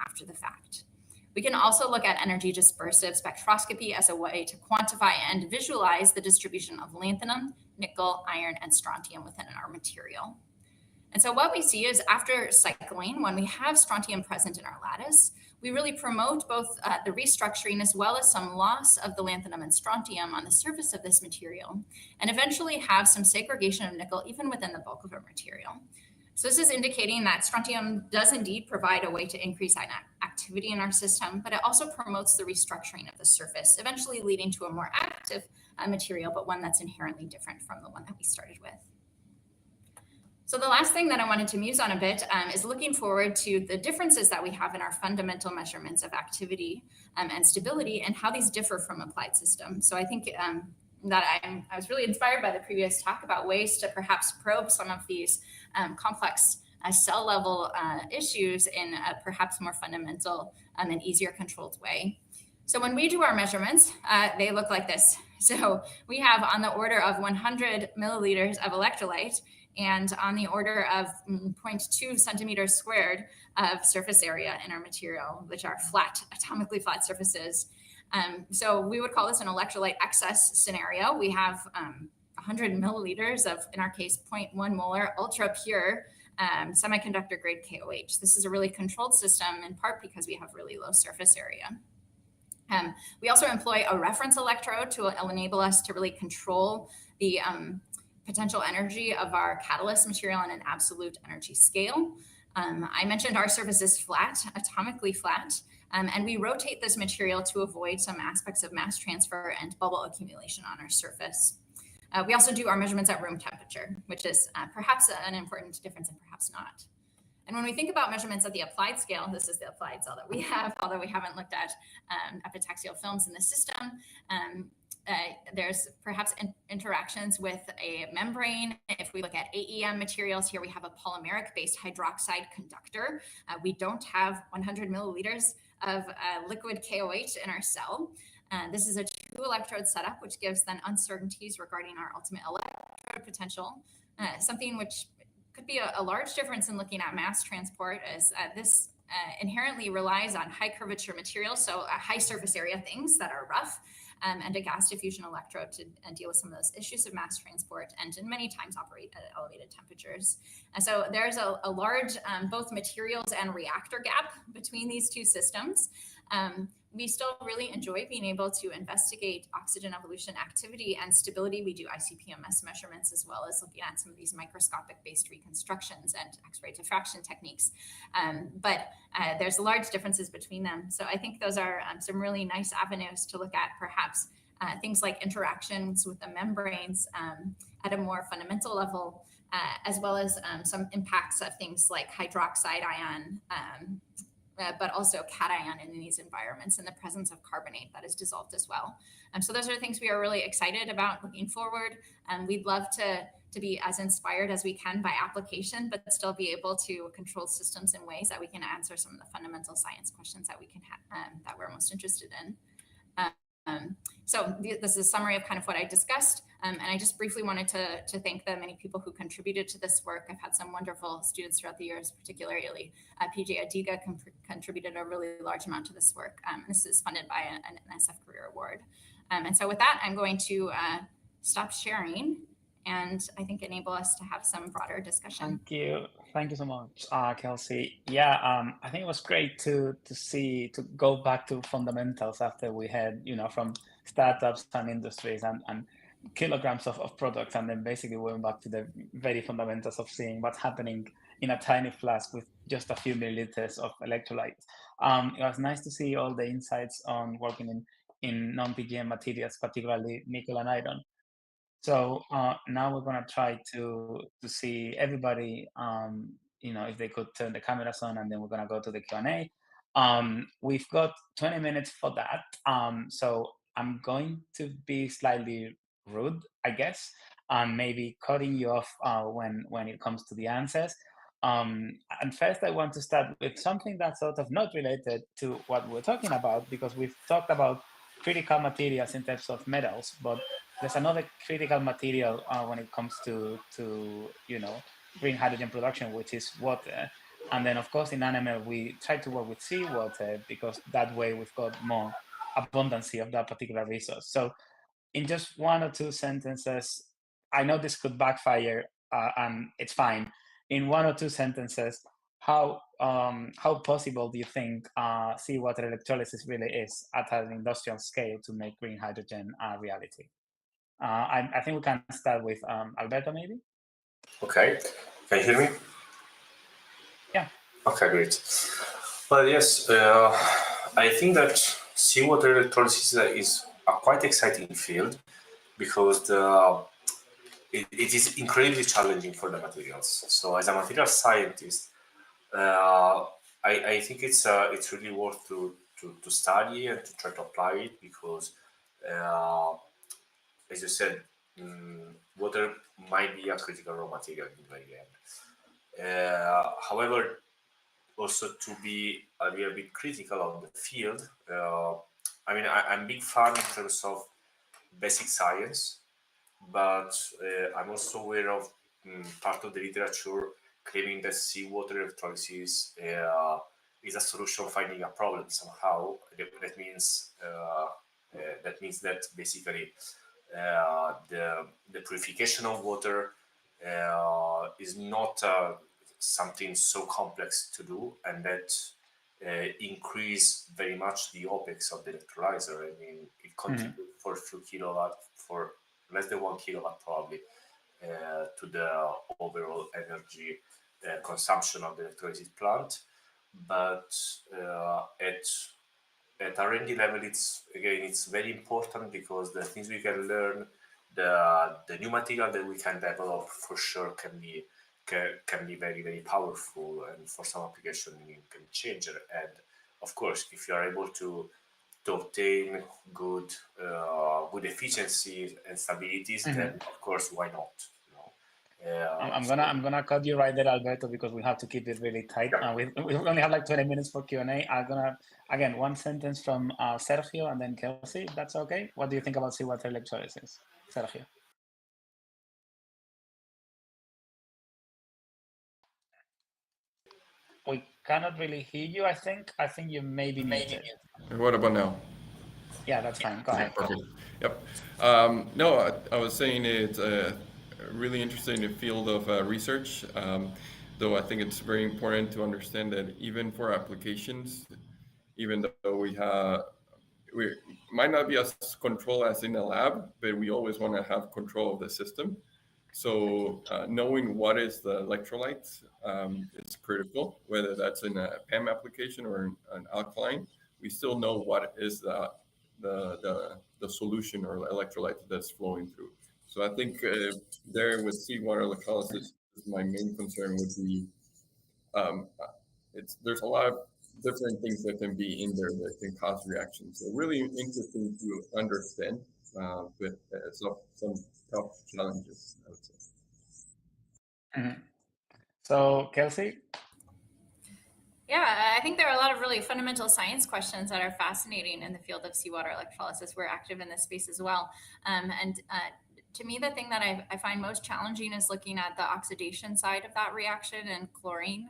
after the fact. We can also look at energy dispersive spectroscopy as a way to quantify and visualize the distribution of lanthanum, nickel, iron, and strontium within our material. And so what we see is after cycling, when we have strontium present in our lattice, we really promote both the restructuring as well as some loss of the lanthanum and strontium on the surface of this material, and eventually have some segregation of nickel even within the bulk of our material. So this is indicating that strontium does indeed provide a way to increase activity in our system, but it also promotes the restructuring of the surface, eventually leading to a more active material, but one that's inherently different from the one that we started with. So the last thing that I wanted to muse on a bit is looking forward to the differences that we have in our fundamental measurements of activity and stability and how these differ from applied systems. So I think that I was really inspired by the previous talk about ways to perhaps probe some of these complex cell level issues in a perhaps more fundamental and easier controlled way. So when we do our measurements, they look like this. So we have on the order of 100 milliliters of electrolyte and on the order of 0.2 centimeters squared of surface area in our material, which are flat, atomically flat surfaces. So we would call this an electrolyte excess scenario. We have 100 milliliters of, in our case, 0.1 molar ultra pure semiconductor grade KOH. This is a really controlled system in part because we have really low surface area. We also employ a reference electrode to enable us to really control the potential energy of our catalyst material on an absolute energy scale. I mentioned our surface is flat, atomically flat, and we rotate this material to avoid some aspects of mass transfer and bubble accumulation on our surface. We also do our measurements at room temperature, which is perhaps an important difference and perhaps not. And when we think about measurements at the applied scale, this is the applied cell that we have, although we haven't looked at epitaxial films in the system. There's perhaps interactions with a membrane. If we look at AEM materials, here we have a polymeric-based hydroxide conductor. We don't have 100 milliliters of liquid KOH in our cell. This is a 2-electrode setup, which gives then uncertainties regarding our ultimate electrode potential, something which could be a large difference in looking at mass transport, as this inherently relies on high curvature materials, so high surface area things that are rough, and a gas diffusion electrode to deal with some of those issues of mass transport, and many times operate at elevated temperatures. And so there's a large both materials and reactor gap between these two systems. We still really enjoy being able to investigate oxygen evolution activity and stability. We do ICP-MS measurements as well as looking at some of these microscopic-based reconstructions and X-ray diffraction techniques. But there's large differences between them. So I think those are some really nice avenues to look at perhaps things like interactions with the membranes at a more fundamental level, as well as some impacts of things like hydroxide ion, but also cation in these environments in the presence of carbonate that is dissolved as well. So those are the things we are really excited about looking forward. We'd love to be as inspired as we can by application, but still be able to control systems in ways that we can answer some of the fundamental science questions that we can that we're most interested in. So this is a summary of kind of what I discussed. And I just briefly wanted to thank the many people who contributed to this work. I've had some wonderful students throughout the years, particularly PJ Adiga contributed a really large amount to this work. This is funded by an NSF Career Award. And so with that, I'm going to stop sharing and I think enable us to have some broader discussion. Thank you. Thank you so much, Kelsey. Yeah, I think it was great to go back to fundamentals after we had, from startups and industries and kilograms of products, and then basically went back to the very fundamentals of seeing what's happening in a tiny flask with just a few milliliters of electrolytes. It was nice to see all the insights on working in non-PGM materials, particularly nickel and iron. So now we're gonna try to see everybody, if they could turn the cameras on, and then we're gonna go to the Q&A. We've got 20 minutes for that. So I'm going to be slightly rude, I guess, and maybe cutting you off when it comes to the answers. And first, I want to start with something that's sort of not related to what we're talking about, because we've talked about critical materials in terms of metals, but there's another critical material when it comes to green hydrogen production, which is water. And then, of course, in NML, we try to work with seawater because that way we've got more abundancy of that particular resource. So in just one or two sentences, I know this could backfire, and it's fine. In one or two sentences, how possible do you think seawater electrolysis really is at an industrial scale to make green hydrogen a reality? I think we can start with Alberto, maybe. Okay, can you hear me? Yeah. Okay, great. Well, yes, I think that seawater electrolysis is a quite exciting field because it is incredibly challenging for the materials. So as a material scientist, I think it's really worth to study and to try to apply it because, as you said, water might be a critical raw material in the very end. However, also to be a little bit critical on the field, I mean, I'm a big fan in terms of basic science, but I'm also aware of part of the literature claiming that seawater electrolysis is a solution finding a problem somehow. That means that basically the purification of water is not something so complex to do, and that increase very much the OPEX of the electrolyzer. I mean, it contributes for a few kilowatt, for less than 1 kilowatt probably, to the overall energy consumption of the electrolysis plant. But at R&D level, it's very important because the things we can learn, the new material that we can develop for sure can be very, very powerful, and for some application it can change it. And of course, if you are able to obtain good efficiency and stabilities, then of course, why not? I'm gonna cut you right there, Alberto, because we have to keep it really tight. Yeah. We only have like 20 minutes for Q&A. I'm gonna, again, one sentence from Sergio and then Kelsey, if that's okay. What do you think about seawater electrolysis, Sergio? We cannot really hear you, I think. I think you may be muted. What about now? Yeah, that's fine. Go ahead. Perfect. Yep. No, I was saying it's really interesting in the field of research, though I think it's very important to understand that even for applications, even though we might not be as controlled as in a lab, but we always want to have control of the system. So knowing what is the electrolyte is critical, whether that's in a PEM application or an alkaline. We still know what is the solution or electrolyte that's flowing through. So I think there with seawater electrolysis, my main concern would be there's a lot of different things that can be in there that can cause reactions. So really interesting to understand, but some tough challenges, I would say. So Kelsey? Yeah, I think there are a lot of really fundamental science questions that are fascinating in the field of seawater electrolysis. We're active in this space as well. And to me, the thing that I find most challenging is looking at the oxidation side of that reaction and chlorine,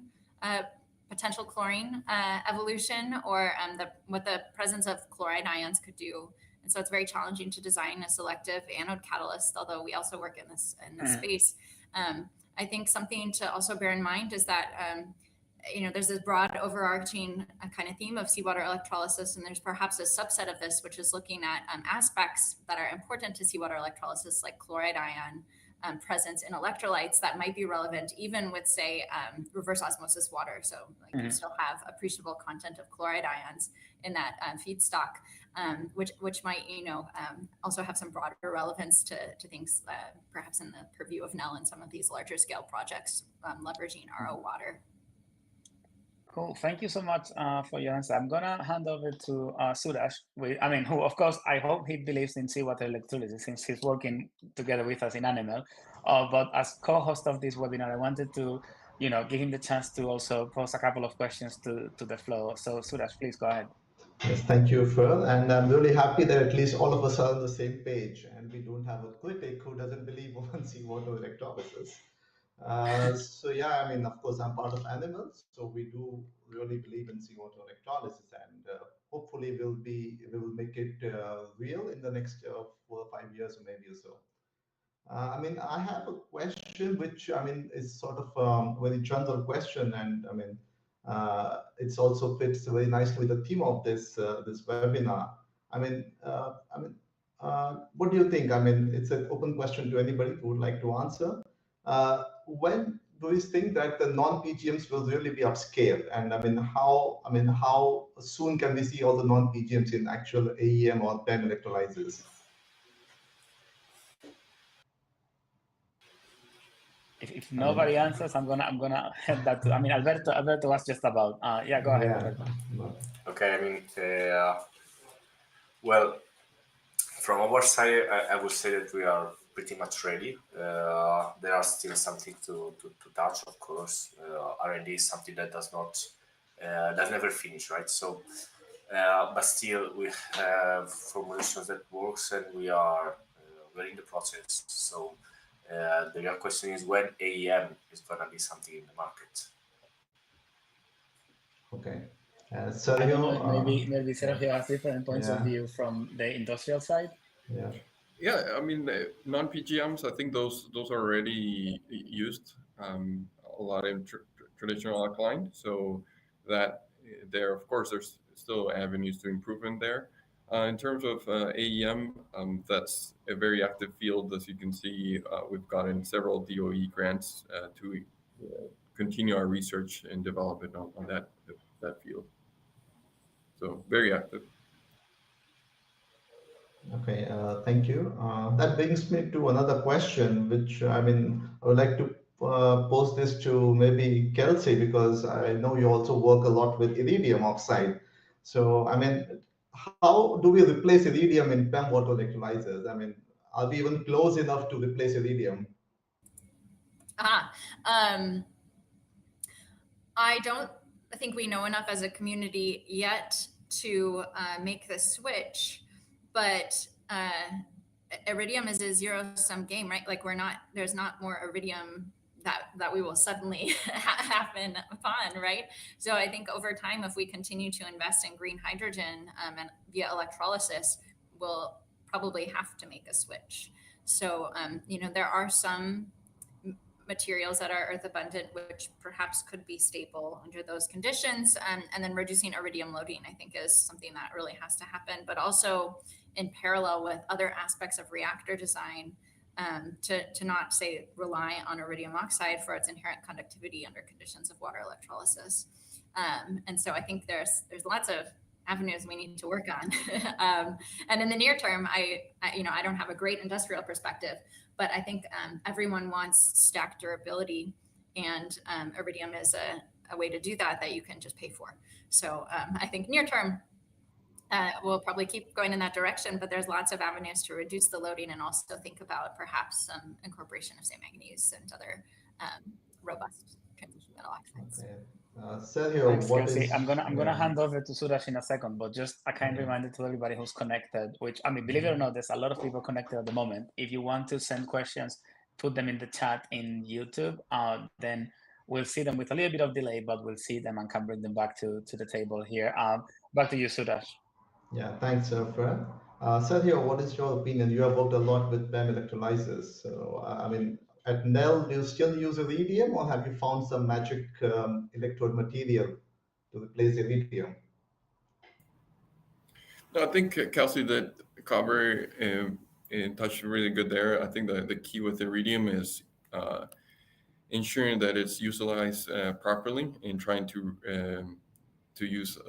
potential chlorine evolution, or what the presence of chloride ions could do. And so it's very challenging to design a selective anode catalyst, although we also work in this space. I think something to also bear in mind is that there's this broad overarching kind of theme of seawater electrolysis, and there's perhaps a subset of this which is looking at aspects that are important to seawater electrolysis, like chloride ion presence in electrolytes that might be relevant even with, say, reverse osmosis water. So you still have appreciable content of chloride ions in that feedstock, which might also have some broader relevance to things perhaps in the purview of NEL and some of these larger scale projects leveraging RO water. Cool. Thank you so much for your answer. I'm gonna hand over to Suraj. Who, of course, I hope he believes in seawater electrolysis since he's working together with us in Animal. But as co-host of this webinar, I wanted to, give him the chance to also pose a couple of questions to the floor. So Suraj, please go ahead. Yes, thank you, Phil. And I'm really happy that at least all of us are on the same page and we don't have a critic who doesn't believe on seawater electrolysis. So yeah, of course, I'm part of Animals, so we do really believe in seawater electrolysis, and hopefully we will make it real in the next 4 or 5 years, or maybe so. I have a question which is sort of a very general question, and it's also fits very nicely with the theme of this webinar. What do you think? It's an open question to anybody who would like to answer. When do you think that the non-PGMs will really be upscaled? And how soon can we see all the non-PGMs in actual AEM or PEM electrolyzers? If nobody answers, I'm gonna head that to. Alberto was just about. Yeah, go ahead, Alberto. Okay. Well, from our side, I would say that we are pretty much ready. There are still something to touch, of course. R&D is something that does never finish, right? So, but still, we have formulations that works, and we're in the process. So, the real question is when AEM is gonna be something in the market. Okay. Sergio, I don't know, maybe Sergio has different points of view from the industrial side. Yeah, non-PGMs, I think those are already used a lot in traditional alkaline. So that of course, there's still avenues to improvement there. In terms of AEM, that's a very active field. As you can see, we've gotten several DOE grants to continue our research and development on that field. So very active. Okay, thank you. That brings me to another question, which I would like to pose this to maybe Kelsey, because I know you also work a lot with iridium oxide. So, how do we replace iridium in PEM water electrolyzers? Are we even close enough to replace iridium? I don't think we know enough as a community yet to make the switch, but iridium is a zero-sum game, right? Like there's not more iridium that we will suddenly happen upon, right? So I think over time, if we continue to invest in green hydrogen and via electrolysis, we'll probably have to make a switch. So, there are some materials that are earth abundant, which perhaps could be stable under those conditions. And then reducing iridium loading, I think, is something that really has to happen, but also in parallel with other aspects of reactor design, to not say rely on iridium oxide for its inherent conductivity under conditions of water electrolysis. And so I think there's lots of avenues we need to work on. And in the near term, I don't have a great industrial perspective, but I think everyone wants stack durability, and iridium is a way to do that you can just pay for. So I think near term, we'll probably keep going in that direction, but there's lots of avenues to reduce the loading and also think about perhaps some incorporation of, say, manganese and other robust transition metal oxides. Okay. Sergio, thanks, Kelsey. I'm gonna hand over to Suraj in a second, but just a kind reminder to everybody who's connected, which, believe it or not, there's a lot of people connected at the moment. If you want to send questions, put them in the chat in YouTube, then we'll see them with a little bit of delay, but we'll see them and can bring them back to the table here. Back to you, Suraj. Yeah, thanks, Fred. Sergio, what is your opinion? You have worked a lot with PEM electrolyzers. So, at NEL, do you still use iridium, or have you found some magic electrode material to replace iridium? No, I think Kelsey did cover and touched really good there. I think the key with iridium is ensuring that it's utilized properly and trying to use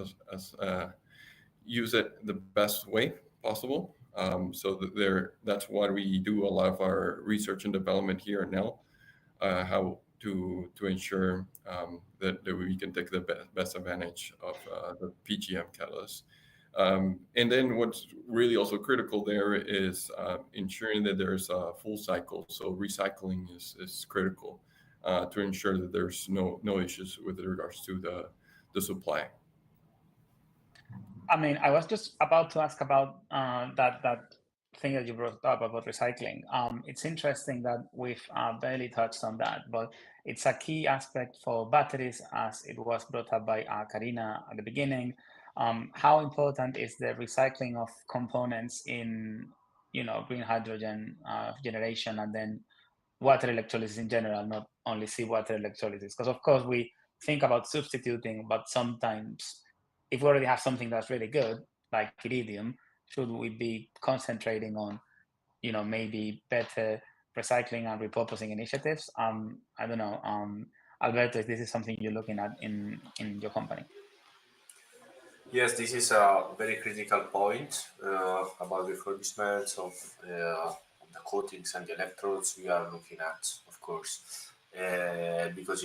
use it the best way possible. So that's why we do a lot of our research and development here at NEL, how to ensure that we can take the best advantage of the PGM catalyst. And then what's really also critical there is ensuring that there's a full cycle. So recycling is critical to ensure that there's no issues with regards to the supply. I mean, I was just about to ask about that thing that you brought up about recycling. It's interesting that we've barely touched on that, but it's a key aspect for batteries, as it was brought up by Karina at the beginning. How important is the recycling of components in, green hydrogen generation, and then water electrolysis in general, not only seawater electrolysis? Because of course we think about substituting, but sometimes if we already have something that's really good, like iridium, should we be concentrating on, maybe better recycling and repurposing initiatives? I don't know, Alberto, if this is something you're looking at in your company. Yes, this is a very critical point about refurbishment of the coatings and the electrodes we are looking at, of course, because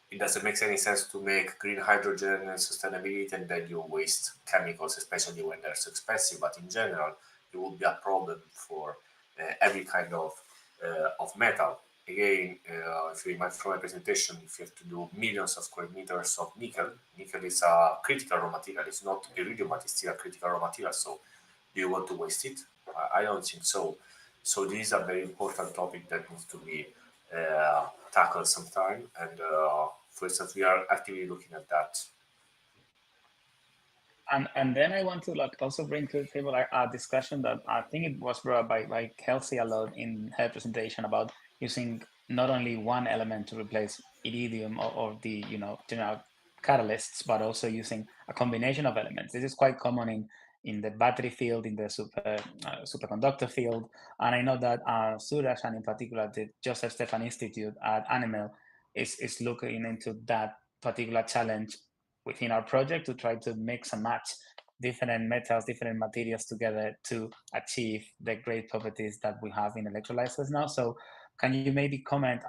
it doesn't make any sense to make green hydrogen and sustainability and then you waste chemicals, especially when they're so expensive. But in general, it would be a problem for every kind of metal. Again, if you imagine from my presentation, if you have to do millions of square meters of nickel is a critical raw material. It's not iridium, but it's still a critical raw material. So do you want to waste it? I don't think so. So this is a very important topic that needs to be tackled sometime. And for instance, we are actively looking at that. And then I want to also bring to the table a discussion that I think it was brought up by Kelsey a lot in her presentation about using not only one element to replace iridium or the general catalysts, but also using a combination of elements. This is quite common in the battery field, in the superconductor field, and I know that Stoerzinger, and in particular the Joseph Stefan Institute at Animal, is looking into that particular challenge within our project to try to mix and match different metals, different materials together to achieve the great properties that we have in electrolyzers now. So can you maybe comment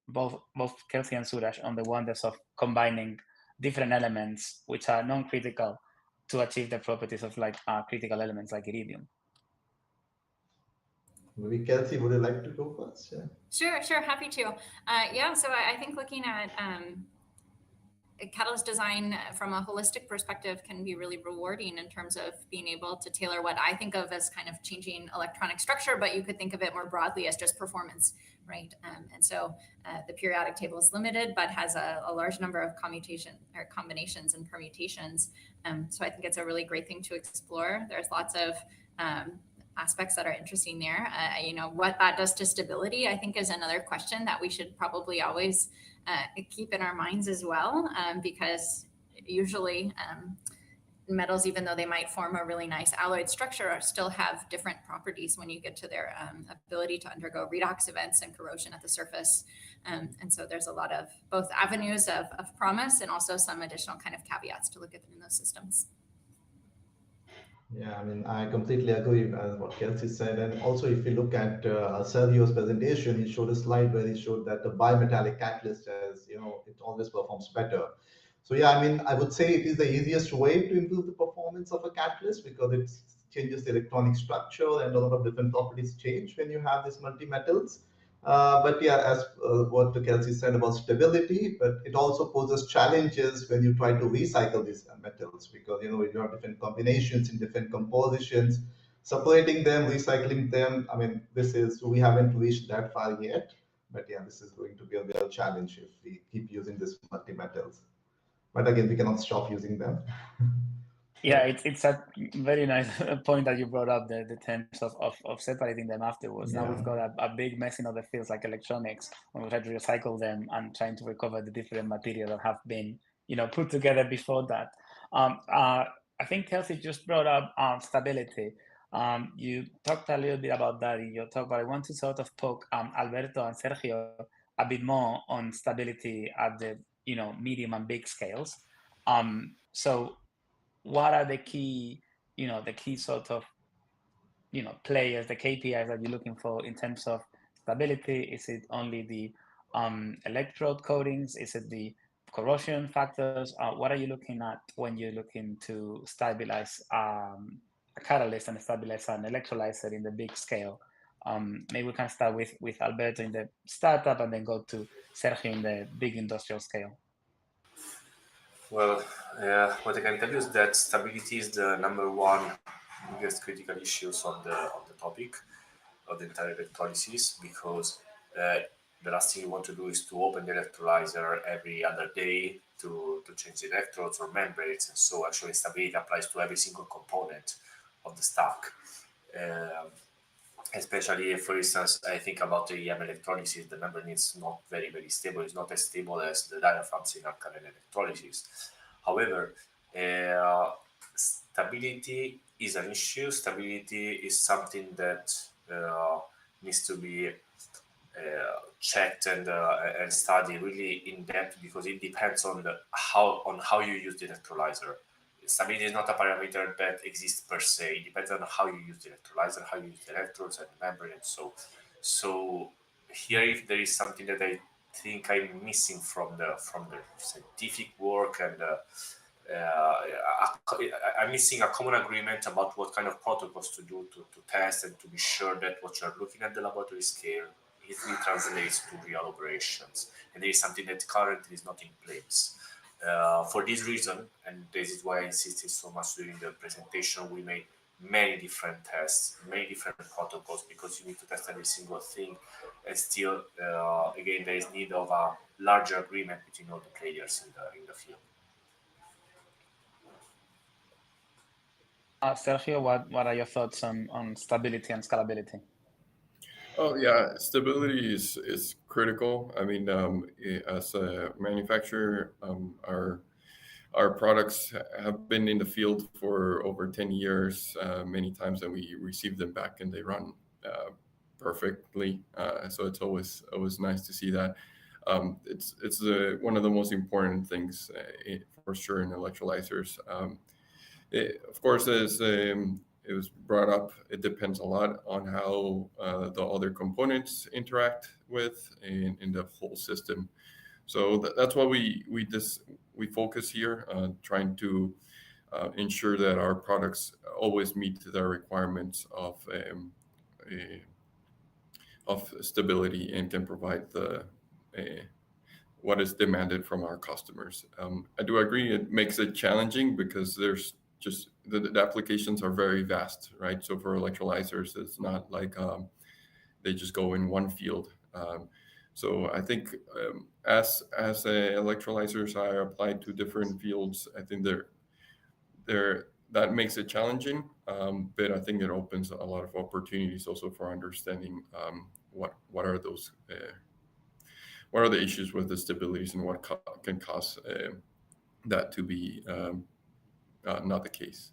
both Kelsey and Stoerzinger on the wonders of combining different elements which are non-critical to achieve the properties of critical elements like iridium? Maybe Kelsey, would you like to go first? Yeah. Sure, happy to. So I think looking at catalyst design from a holistic perspective can be really rewarding in terms of being able to tailor what I think of as kind of changing electronic structure, but you could think of it more broadly as just performance, right? And so the periodic table is limited, but has a large number of combinations and permutations. So I think it's a really great thing to explore. There's lots of aspects that are interesting there. What that does to stability, I think, is another question that we should probably always keep in our minds as well, because usually metals, even though they might form a really nice alloyed structure, still have different properties when you get to their ability to undergo redox events and corrosion at the surface. And so there's a lot of both avenues of promise and also some additional kind of caveats to look at in those systems. Yeah, I mean, I completely agree with what Kelsey said. And also, if you look at Sergio's presentation, he showed a slide where he showed that the bimetallic catalyst, as it always performs better. So yeah, I mean, I would say it is the easiest way to improve the performance of a catalyst because it changes the electronic structure and a lot of different properties change when you have these multi-metals. But yeah, as what Kelsey said about stability, but it also poses challenges when you try to recycle these metals because you have different combinations in different compositions, separating them, recycling them. I mean, we haven't reached that far yet, but yeah, this is going to be a real challenge if we keep using these multi-metals. But again, we cannot stop using them. Yeah, it's a very nice point that you brought up, the terms of separating them afterwards. Yeah. Now we've got a big mess in other fields like electronics when we try to recycle them and trying to recover the different materials that have been put together before that. I think Kelsey just brought up stability. You talked a little bit about that in your talk, but I want to sort of poke Alberto and Sergio a bit more on stability at the medium and big scales. So what are the key sort of players, the KPIs that you're looking for in terms of stability? Is it only the electrode coatings? Is it the corrosion factors? What are you looking at when you're looking to stabilize a catalyst and stabilize an electrolyzer in the big scale? Maybe we can start with Alberto in the startup and then go to Sergio in the big industrial scale. Well, what I can tell you is that stability is the number one biggest critical issues on the topic of the entire electrolysis, because the last thing you want to do is to open the electrolyzer every other day to change the electrodes or membranes, and so actually stability applies to every single component of the stack. Especially if, for instance, I think about the EM electrolysis, the membrane is not very stable. It's not as stable as the diaphragms in alkaline electrolysis. However, stability is an issue. Stability is something that needs to be checked and studied really in depth, because it depends on how you use the electrolyzer. Stability is not a parameter that exists per se. It depends on how you use the electrolyzer, how you use the electrodes and the membrane. So here, if there is something that I think I'm missing from the scientific work, and I'm missing a common agreement about what kind of protocols to do to test and to be sure that what you're looking at the laboratory scale easily translates to real operations. And there is something that currently is not in place. For this reason, and this is why I insisted so much during the presentation, we made many different tests, many different protocols, because you need to test every single thing. And still, again, there is need of a larger agreement between all the players in the field. Sergio, what are your thoughts on stability and scalability? Oh yeah, stability is critical. I mean, as a manufacturer, our products have been in the field for over 10 years, many times, and we receive them back and they run perfectly. So it's always nice to see that. It's one of the most important things for sure in electrolyzers. Of course, as it was brought up, it depends a lot on how the other components interact with in the whole system. So that's why we focus here on trying to ensure that our products always meet the requirements of stability and can provide what is demanded from our customers. I do agree it makes it challenging, because there's just the applications are very vast, right? So for electrolyzers, it's not like they just go in one field. So I think as electrolyzers are applied to different fields, I think that makes it challenging, but I think it opens a lot of opportunities also for understanding what are those what are the issues with the stabilities and what can cause that to be not the case.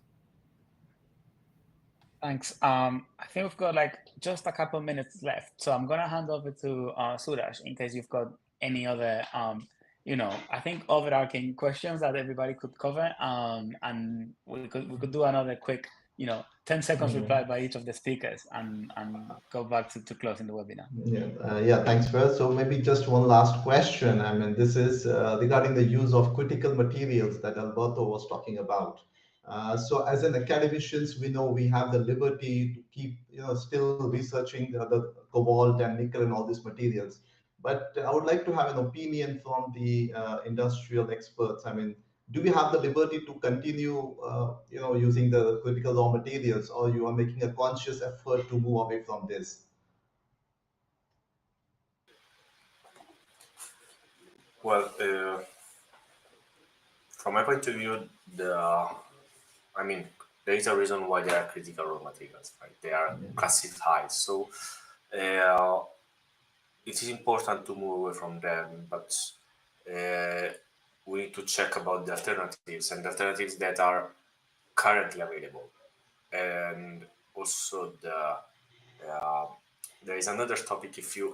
Thanks. I think we've got like just a couple minutes left, so I'm gonna hand over to Suraj in case you've got any other, I think overarching questions that everybody could cover, and we could do another quick, 10 seconds reply by each of the speakers, and go back to closing the webinar. Yeah, thanks, Fred. So maybe just one last question. I mean, this is regarding the use of critical materials that Alberto was talking about. So as an academicians, we know we have the liberty to keep, still researching the cobalt and nickel and all these materials. But I would like to have an opinion from the industrial experts. I mean, do we have the liberty to continue, using the critical raw materials, or you are making a conscious effort to move away from this? Well, from my point of view, there is a reason why they are critical raw materials, right? They are classified. So it is important to move away from them, but we need to check about the alternatives and the alternatives that are currently available. And also there is another topic. If you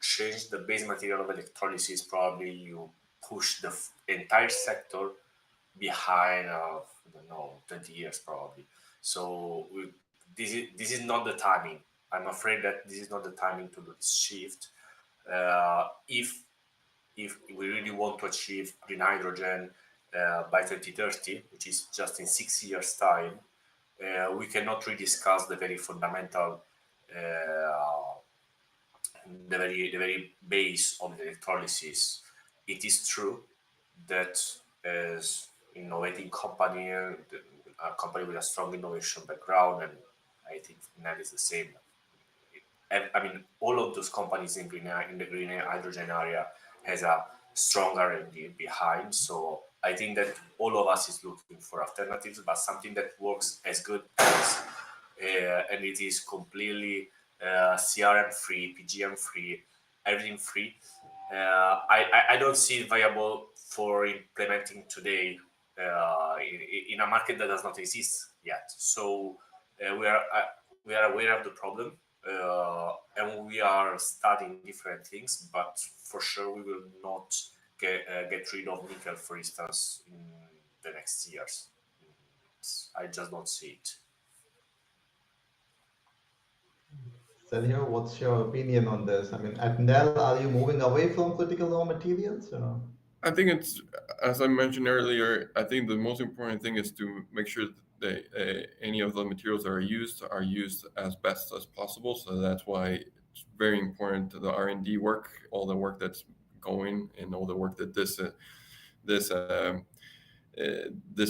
change the base material of electrolysis, probably you push the entire sector behind of 20 years probably. So this is not the timing. I'm afraid that this is not the timing to do this shift. If we really want to achieve green hydrogen by 2030, which is just in 6 years' time, we cannot really discuss the very fundamental, the very base of the electrolysis. It is true that as innovating company, a company with a strong innovation background, and I think NEL is the same. I mean, all of those companies in the green hydrogen area has a strong R&D behind. So I think that all of us is looking for alternatives, but something that works as good as, and it is completely CRM free, PGM free, everything free. I don't see it viable for implementing today in a market that does not exist yet. So we are aware of the problem, and we are studying different things. But for sure, we will not get rid of nickel, for instance, in the next years. I just don't see it. Sergio, what's your opinion on this? I mean, at NEL, are you moving away from critical raw materials? Or? I think it's, as I mentioned earlier, I think the most important thing is to make sure that any of the materials that are used as best as possible. So that's why it's very important to the R&D work, all the work that's going, and all the work that this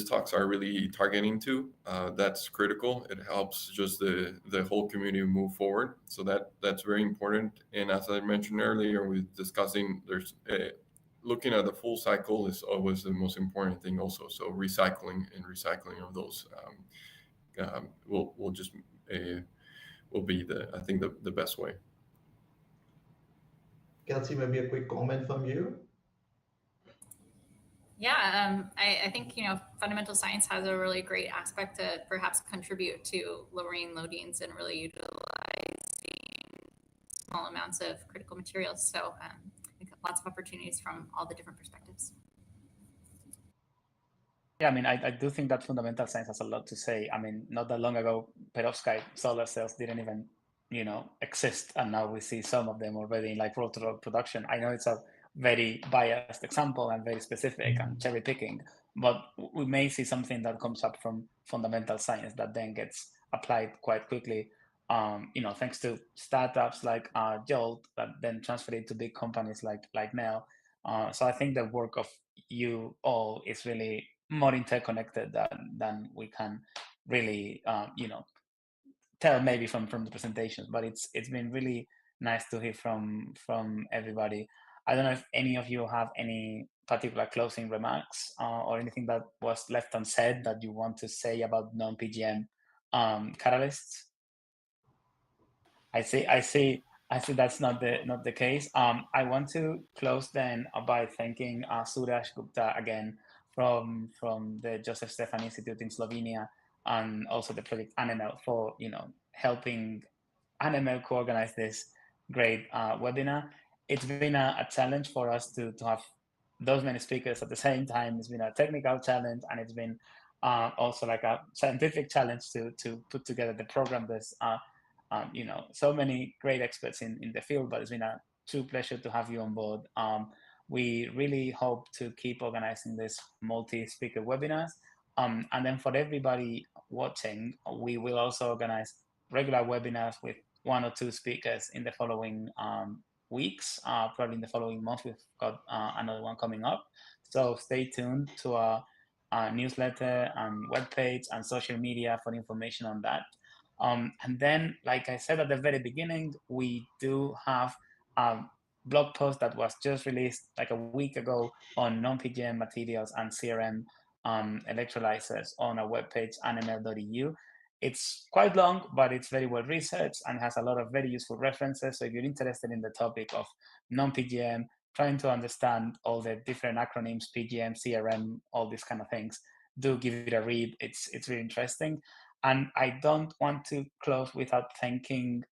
talks are really targeting to. That's critical. It helps just the whole community move forward. So that's very important. And as I mentioned earlier, we're discussing looking at the full cycle is always the most important thing also. So recycling of those will be I think the best way. Kelsey, maybe a quick comment from you. Yeah, I think, fundamental science has a really great aspect to perhaps contribute to lowering loadings and really utilizing small amounts of critical materials. So I think lots of opportunities from all the different perspectives. Yeah, I mean, I do think that fundamental science has a lot to say. I mean, not that long ago, perovskite solar cells didn't even, exist, and now we see some of them already in like rotor production. I know it's a very biased example and very specific and cherry picking, but we may see something that comes up from fundamental science that then gets applied quite quickly. Thanks to startups like Jolt that then transfer it to big companies like NEL. So I think the work of you all is really more interconnected than we can really tell maybe from the presentations, but it's been really nice to hear from everybody. I don't know if any of you have any particular closing remarks or anything that was left unsaid that you want to say about non-PGM catalysts. I see that's not the case. I want to close then by thanking Suraj Gupta again from the Joseph Stefan Institute in Slovenia, and also the project ANML for helping ANML co-organize this great webinar. It's been a challenge for us to have those many speakers at the same time. It's been a technical challenge, and it's been also like a scientific challenge to put together the program. There's so many great experts in the field, but it's been a true pleasure to have you on board. We really hope to keep organizing these multi-speaker webinars. And then for everybody watching, we will also organize regular webinars with 1 or 2 speakers in the following weeks. Probably in the following month, we've got another one coming up. So stay tuned to our newsletter and webpage and social media for information on that. And then, like I said at the very beginning, we do have a blog post that was just released like a week ago on non-PGM materials and CRM electrolyzers on our webpage, anml.eu. It's quite long, but it's very well researched and has a lot of very useful references. So if you're interested in the topic of non-PGM, trying to understand all the different acronyms, PGM, CRM, all these kind of things, do give it a read. It's really interesting. And I don't want to close without thanking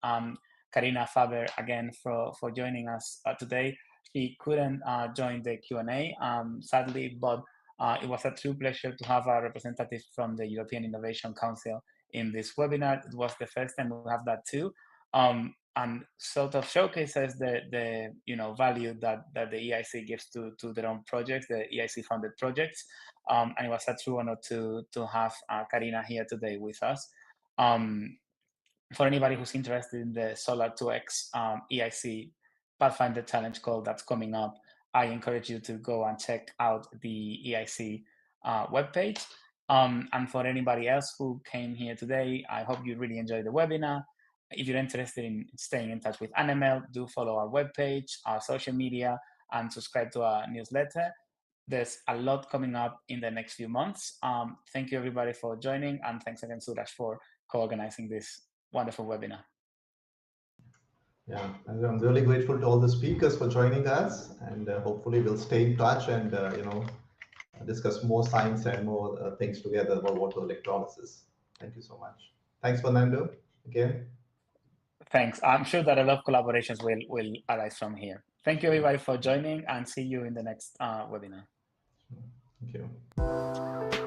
Karina Faber again for joining us today. She couldn't join the Q&A, sadly, but it was a true pleasure to have a representative from the European Innovation Council in this webinar. It was the first time we have that too. and sort of showcases the value that the EIC gives to their own projects, the EIC funded projects. And it was a true honor to have Karina here today with us. For anybody who's interested in the Solar 2X EIC Pathfinder Challenge call that's coming up, I encourage you to go and check out the EIC webpage. And for anybody else who came here today, I hope you really enjoyed the webinar. If you're interested in staying in touch with ANML, do follow our webpage, our social media, and subscribe to our newsletter. There's a lot coming up in the next few months. Thank you everybody for joining, and thanks again, Suraj, for co-organizing this wonderful webinar. Yeah, and I'm really grateful to all the speakers for joining us, and hopefully we'll stay in touch and discuss more science and more things together about water electrolysis. Thank you so much. Thanks, Fernando, again. Thanks. I'm sure that a lot of collaborations will arise from here. Thank you everybody for joining, and see you in the next webinar. Thank you.